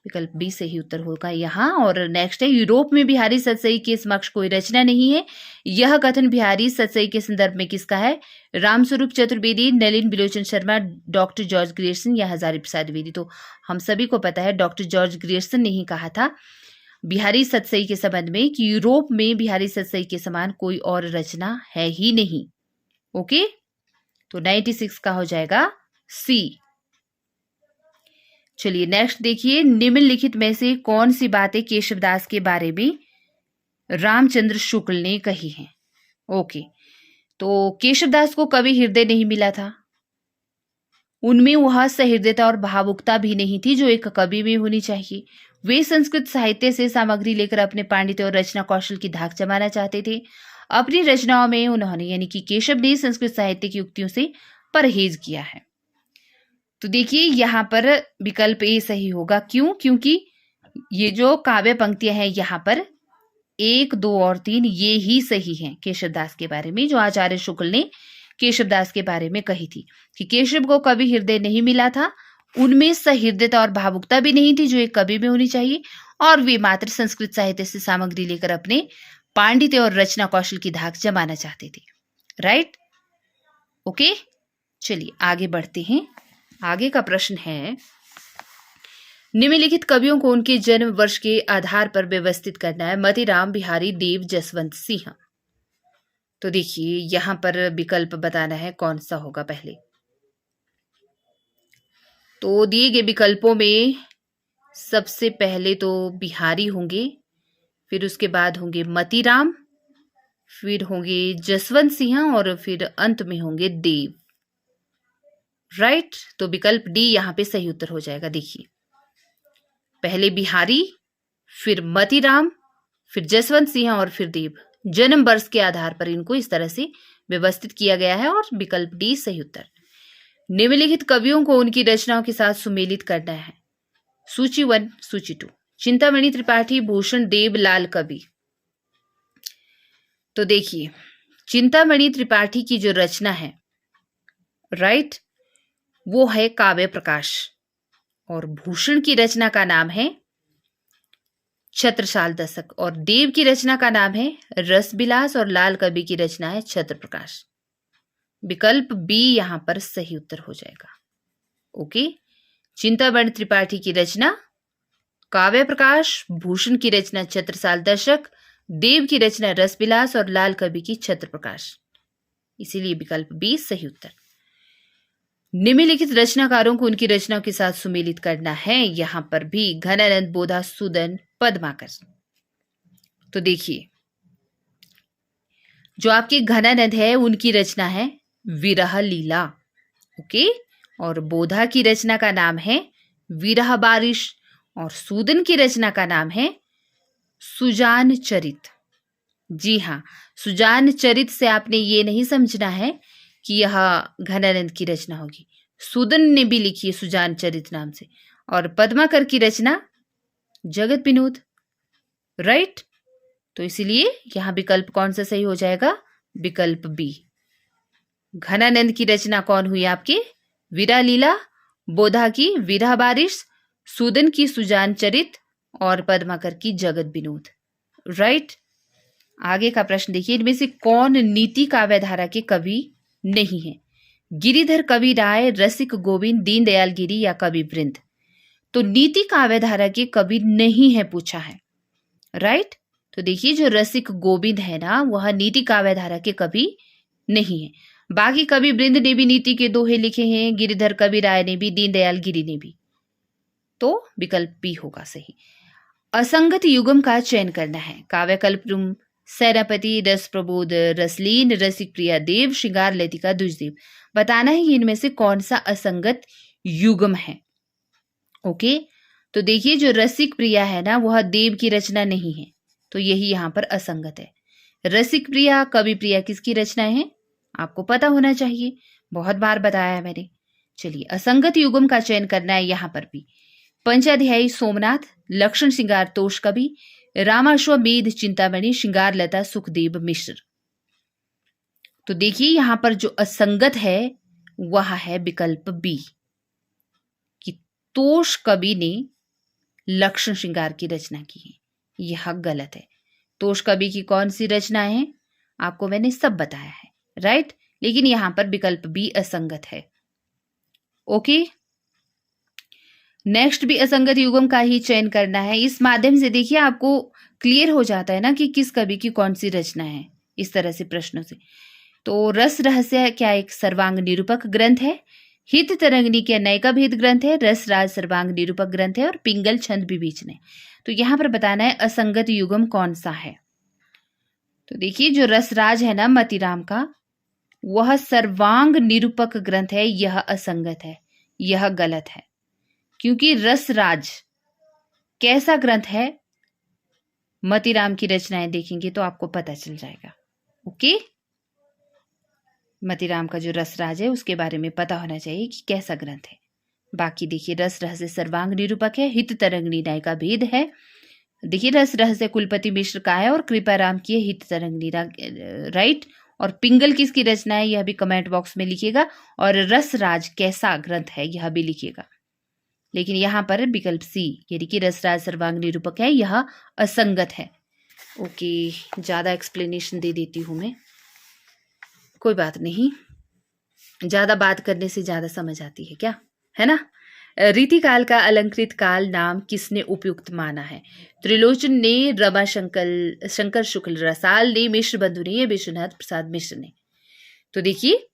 विकल्प बी सही उत्तर होगा यहाँ। और नेक्स्ट है, यूरोप में बिहारी सतसई के समक्ष कोई रचना नहीं है। यह कथन बिहारी सतसई के संदर्भ में किसका है? रामस्वरूप चतुर्वेदी, नलिन बिलोचन शर्मा, डॉक्टर जॉर्ज ग्रियर्सन या हजारी प्रसाद द्विवेदी? तो हम सभी को पता है डॉक्टर जॉर्ज ग्रियर्सन ने ही कहा था बिहारी सतसई के संबंध में कि यूरोप में बिहारी सतसई के समान कोई और रचना है ही नहीं। ओके, तो 96 का हो जाएगा सी। चलिए नेक्स्ट देखिए, निम्नलिखित में से कौन सी बातें केशवदास के बारे में रामचंद्र शुक्ल ने कही हैं? ओके, तो केशवदास को कवि हृदय नहीं मिला था, उनमें वह सहृदयता और भावुकता भी नहीं थी जो एक कवि में होनी चाहिए। वे संस्कृत साहित्य से सामग्री लेकर अपने पांडित्य और रचना कौशल की धाक जमाना चाहते थे। अपनी रचनाओं में उन्होंने यानी कि केशव ने संस्कृत साहित्य की युक्तियों से परहेज किया है। तो देखिए यहाँ पर विकल्प ए सही होगा। क्यों? क्योंकि ये जो काव्य पंक्तियां हैं यहाँ पर 1, 2 और 3 ये ही सही हैं केशवदास के बारे में, जो आचार्य शुक्ल ने केशवदास के बारे में कही थी कि केशव को कवि हृदय नहीं मिला था, उनमें सहृदयता और भावुकता भी नहीं थी जो एक कवि में होनी चाहिए, और वे मात्र संस्कृत साहित्य से सामग्री लेकर अपने पांडित्य और रचना कौशल की धाक जमाना चाहते थे। राइट, ओके, चलिए आगे बढ़ते हैं। आगे का प्रश्न है, निम्नलिखित कवियों को उनके जन्म वर्ष के आधार पर व्यवस्थित करना है। मतीराम, बिहारी, देव, जसवंत सिंह। तो देखिए यहां पर विकल्प बताना है कौन सा होगा पहले। तो दिए गए विकल्पों में सबसे पहले तो बिहारी होंगे, फिर उसके बाद होंगे मतीराम, फिर होंगे जसवंत सिंह और फिर अंत में होंगे देव। राइट, तो विकल्प डी यहाँ पे सही उत्तर हो जाएगा। देखिए, पहले बिहारी, फिर मतीराम, फिर जसवंत सिंह और फिर देव। जन्म वर्ष के आधार पर इनको इस तरह से व्यवस्थित किया गया है और विकल्प डी सही उत्तर। निम्नलिखित कवियों को उनकी रचनाओं के साथ सुमेलित करना है। सूची 1, सूची 2। चिंतामणि त्रिपाठी, भूषण देव, लाल कवि। तो देखिए, चिंतामणि त्रिपाठी की जो रचना है, राइट, वो है काव्य प्रकाश, और भूषण की रचना का नाम है छत्रसाल दशक, और देव की रचना का नाम है रसविलास, और लाल कवि की रचना है छत्र प्रकाश। विकल्प बी यहां पर सही उत्तर हो जाएगा। ओके, चिंतामणि त्रिपाठी की रचना काव्य प्रकाश, भूषण की रचना छत्रसाल दशक, देव की रचना रसविलास और लाल कवि की छत्र प्रकाश। इसीलिए विकल्प बी सही उत्तर। निम्नलिखित रचनाकारों को उनकी रचनाओं के साथ सुमेलित करना है। यहां पर भी घनानंद, बोधा, सूदन, पद्माकर। तो देखिए, जो आपके घनानंद है उनकी रचना है विरह लीला, ओके, और बोधा की रचना का नाम है विरह बारिश, और सूदन की रचना का नाम है सुजान चरित। जी हाँ, सुजान चरित से आपने ये नहीं समझना है कि यह घनानंद की रचना होगी। सूदन ने भी लिखी है सुजान चरित नाम से, और पद्माकर की रचना जगत विनोद, राइट। तो इसीलिए यहां विकल्प कौन सा सही हो जाएगा? विकल्प बी। घनानंद की रचना कौन हुई आपके? विरह लीला, बोधा की विरह बारिश, सूदन की सुजान चरित और पद्माकर की जगत विनोद, राइट। आगे का प्रश्न देखिए, इनमें से कौन नीति काव्यधारा के कवि नहीं है? गिरिधर कवि राय, रसिक गोविंद, दीनदयाल गिरी या कवि वृंद? तो नीति काव्यधारा के कवि नहीं है पूछा है, राइट। तो देखिए, जो रसिक गोविंद है ना, वह नीति काव्यधारा के कवि नहीं है। बाकी कवि वृंद ने भी नीति के दोहे लिखे हैं, गिरिधर कवि राय ने भी, दीनदयाल गिरी ने भी। तो विकल्प बी होगा सही। असंगत युगम का चयन करना है। काव्यकल्पद्रुम, सेनापति, रस प्रबोध, रसलीन, रसिक प्रिया देव, श्रृंगार लतिका, द्विजदेव। बताना है कि इनमें से कौन सा असंगत युगम है। ओके, तो देखिए, जो रसिक प्रिया है ना, वह देव की रचना नहीं है, तो यही यहां पर असंगत है। रसिक प्रिया, कवि प्रिया किसकी रचनाएं हैं? आपको पता होना चाहिए, बहुत बार बताया है मैंने। चलिए, असंगत युगम का चयन करना है यहां पर भी। पंचाध्यायी सोमनाथ, लक्षण श्रृंगार तोष कवि, रामाश्वमेध चिंतामणि, श्रृंगार लता सुखदेव मिश्र। तो देखिए, यहां पर जो असंगत है वह है विकल्प बी, कि तोष कवि ने लक्षण श्रृंगार की रचना की है। यह गलत है। तोष कवि की कौन सी रचनाएं हैं आपको मैंने सब बताया है, राइट। लेकिन यहां पर विकल्प बी असंगत है। ओके, नेक्स्ट भी असंगत युगम का ही चयन करना है। इस माध्यम से देखिए, आपको क्लियर हो जाता है ना कि किस कवि की कौन सी रचना है, इस तरह से प्रश्नों से। तो रस रहस्य क्या एक सर्वांग निरूपक ग्रंथ है? हित तरंगिनी क्या नयका भेद ग्रंथ है? रस राज सर्वांग निरूपक ग्रंथ है, और पिंगल छंद विवेचन है। तो यहां पर बताना है असंगत युगम कौन सा है। तो देखिए, जो रसराज है ना मतीराम का, वह सर्वांग निरूपक ग्रंथ है, यह असंगत है, यह गलत है। क्योंकि रसराज कैसा ग्रंथ है, मतीराम की रचनाएं देखेंगे तो आपको पता चल जाएगा। ओके, मतीराम का जो रसराज है उसके बारे में पता होना चाहिए कि कैसा ग्रंथ है। बाकी देखिए, रस रहस्य सर्वांग निरूपक है, हित तरंगिनी नायिका भेद है। देखिए, रस रहस्य कुलपति मिश्र का है, और कृपाराम की है हित तरंगिनी, राइट। और पिंगल किसकी रचना है यह भी कमेंट बॉक्स में लिखिएगा, और रसराज कैसा ग्रंथ है यह भी लिखिएगा। लेकिन यहां पर विकल्प सी, यानी कि रसराज सर्वांग निरूपक है, यह असंगत है। ओके, ज्यादा एक्सप्लेनेशन दे देती हूं मैं, कोई बात नहीं, ज्यादा बात करने से ज्यादा समझ आती है क्या, है ना। रीतिकाल का अलंकृत काल नाम किसने उपयुक्त माना है? त्रिलोचन ने, रमाशंकर, शंकर शुक्ल रसाल ने, मिश्र बंधु ने, विश्वनाथ प्रसाद मिश्र ने। तो देखिए,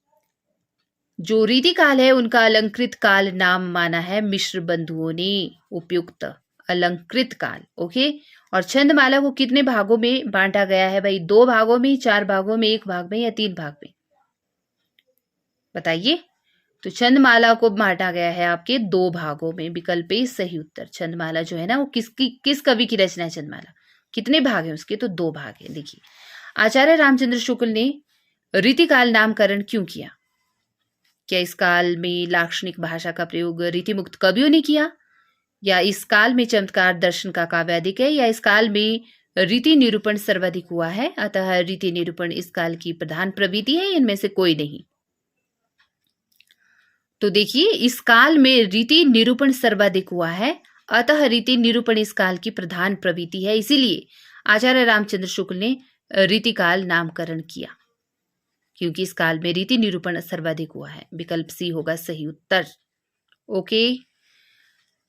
जो रीतिकाल है उनका अलंकृत काल नाम माना है मिश्र बंधुओं ने, उपयुक्त अलंकृत काल। ओके, और छंदमाला को कितने भागों में बांटा गया है भाई? 2 भागों में, 4 भागों में, 1 भाग में या 3 भाग में? बताइए। तो छंदमाला को बांटा गया है आपके 2 भागों में। विकल्प ए सही उत्तर। छंदमाला जो है ना वो किस कवि की रचना है छंदमाला? कितने भाग हैं उसके? तो 2 भाग हैं। देखिए, आचार्य रामचंद्र शुक्ल ने रीतिकाल नामकरण क्यों किया? क्या इस काल में लाक्षणिक भाषा का प्रयोग रीतिमुक्त कवियों ने किया, या इस काल में चमत्कार दर्शन का काव्य अधिक है, या इस काल में रीति निरूपण सर्वाधिक हुआ है, अतः रीति निरूपण इस काल की प्रधान प्रवृत्ति है, इनमें से कोई नहीं? तो देखिए, इस काल में रीति निरूपण सर्वाधिक हुआ है, अतः रीति निरूपण इस काल की प्रधान प्रवृत्ति है, इसीलिए आचार्य रामचंद्र शुक्ल ने रीतिकाल नामकरण किया, क्योंकि इस काल में रीति निरूपण सर्वाधिक हुआ है। विकल्प सी होगा सही उत्तर। ओके,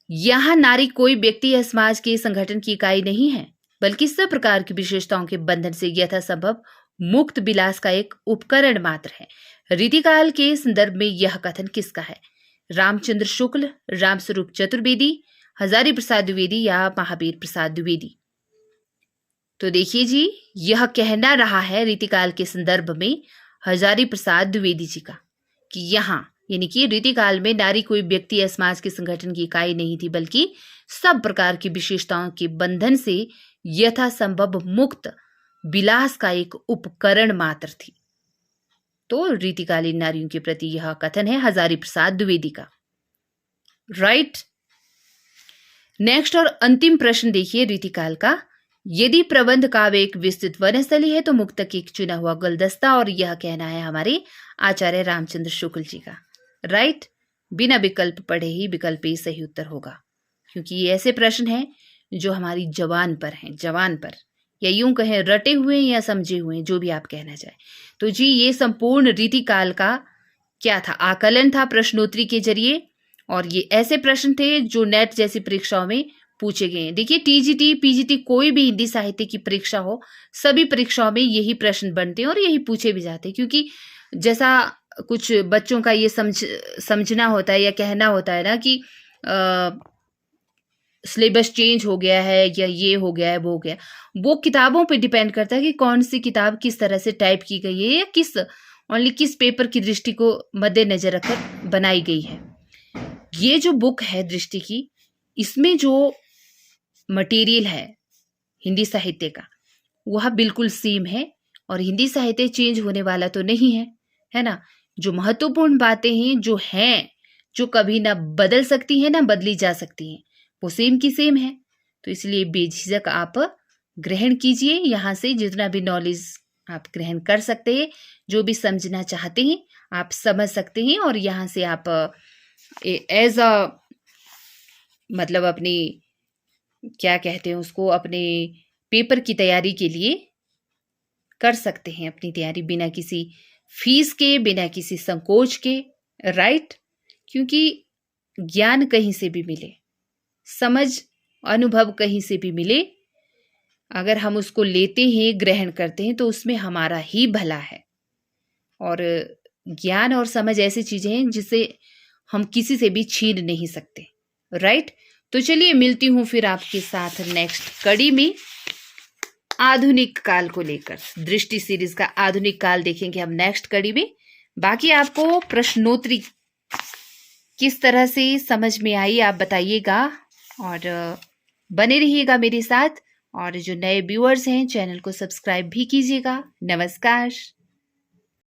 यहां नारी कोई व्यक्ति या समाज के संगठन की इकाई नहीं है, बल्कि सब प्रकार की विशेषताओं के बंधन से यथासंभव मुक्त विलास का एक उपकरण मात्र है। रीतिकाल के संदर्भ में यह कथन किसका है? रामचंद्र शुक्ल, रामस्वरूप चतुर्वेदी, हजारी प्रसाद द्विवेदी या महावीर प्रसाद द्विवेदी? तो देखिए जी, यह कहना रहा है रीतिकाल के संदर्भ में हजारी प्रसाद द्विवेदी जी का, कि यहाँ यानी कि रीतिकाल में नारी कोई व्यक्ति या समाज के संगठन की इकाई नहीं थी, बल्कि सब प्रकार की विशेषताओं के बंधन से यथासंभव मुक्त विलास का एक उपकरण मात्र थी। तो रीतिकालीन नारियों के प्रति यह कथन है हजारी प्रसाद द्विवेदी का। राइट। नेक्स्ट और अंतिम प्रश्न देखिए रीतिकाल का। यदि प्रबंध काव्य एक विस्तृत वनस्थली है तो मुक्तक एक चुना हुआ गुलदस्ता, और यह कहना है हमारे आचार्य रामचंद्र शुक्ल जी का। राइट। बिना विकल्प पढ़े ही विकल्प ही सही उत्तर होगा, क्योंकि ये ऐसे प्रश्न हैं जो हमारी जबान पर हैं, जबान पर, या यूं कहें रटे हुए या समझे हुए, जो भी आप कहना चाहें। तो जी, ये संपूर्ण रीतिकाल का क्या था? आकलन था प्रश्नोत्तरी के जरिए, और ये ऐसे प्रश्न थे जो नेट जैसी परीक्षाओं में पूछे गए हैं। देखिए, टीजीटी, पीजीटी, कोई भी हिंदी साहित्य की परीक्षा हो, सभी परीक्षाओं में यही प्रश्न बनते हैं और यही पूछे भी जाते हैं, क्योंकि जैसा कुछ बच्चों का ये समझना होता है या कहना होता है ना कि सिलेबस चेंज हो गया है, या ये हो गया है, वो हो गया, वो किताबों पे डिपेंड करता है कि कौन सी किताब किस तरह से टाइप की गई है, या किस पेपर की दृष्टि को मद्देनजर रखकर बनाई गई है। ये जो बुक है दृष्टि की, इसमें जो मटेरियल है हिंदी साहित्य का, वह बिल्कुल सेम है, और हिंदी साहित्य चेंज होने वाला तो नहीं है ना। जो महत्वपूर्ण बातें हैं, जो कभी ना बदल सकती हैं ना बदली जा सकती हैं, वो सेम की सेम है। तो इसलिए बेझिझक आप ग्रहण कीजिए, यहाँ से जितना भी नॉलेज आप ग्रहण कर सकते हैं, जो भी समझना चाहते हैं आप समझ सकते हैं, और यहाँ से आप एज अ मतलब अपनी क्या कहते हैं उसको, अपने पेपर की तैयारी के लिए कर सकते हैं अपनी तैयारी, बिना किसी फीस के, बिना किसी संकोच के। राइट। क्योंकि ज्ञान कहीं से भी मिले, समझ अनुभव कहीं से भी मिले, अगर हम उसको लेते हैं, ग्रहण करते हैं, तो उसमें हमारा ही भला है। और ज्ञान और समझ ऐसी चीजें हैं जिसे हम किसी से भी छीन नहीं सकते। राइट। तो चलिए, मिलती हूं फिर आपके साथ नेक्स्ट कड़ी में आधुनिक काल को लेकर। दृष्टि सीरीज का आधुनिक काल देखेंगे हम नेक्स्ट कड़ी में। बाकी आपको प्रश्नोत्तरी किस तरह से समझ में आई आप बताइएगा, और बने रहिएगा मेरे साथ, और जो नए व्यूअर्स हैं चैनल को सब्सक्राइब भी कीजिएगा। नमस्कार।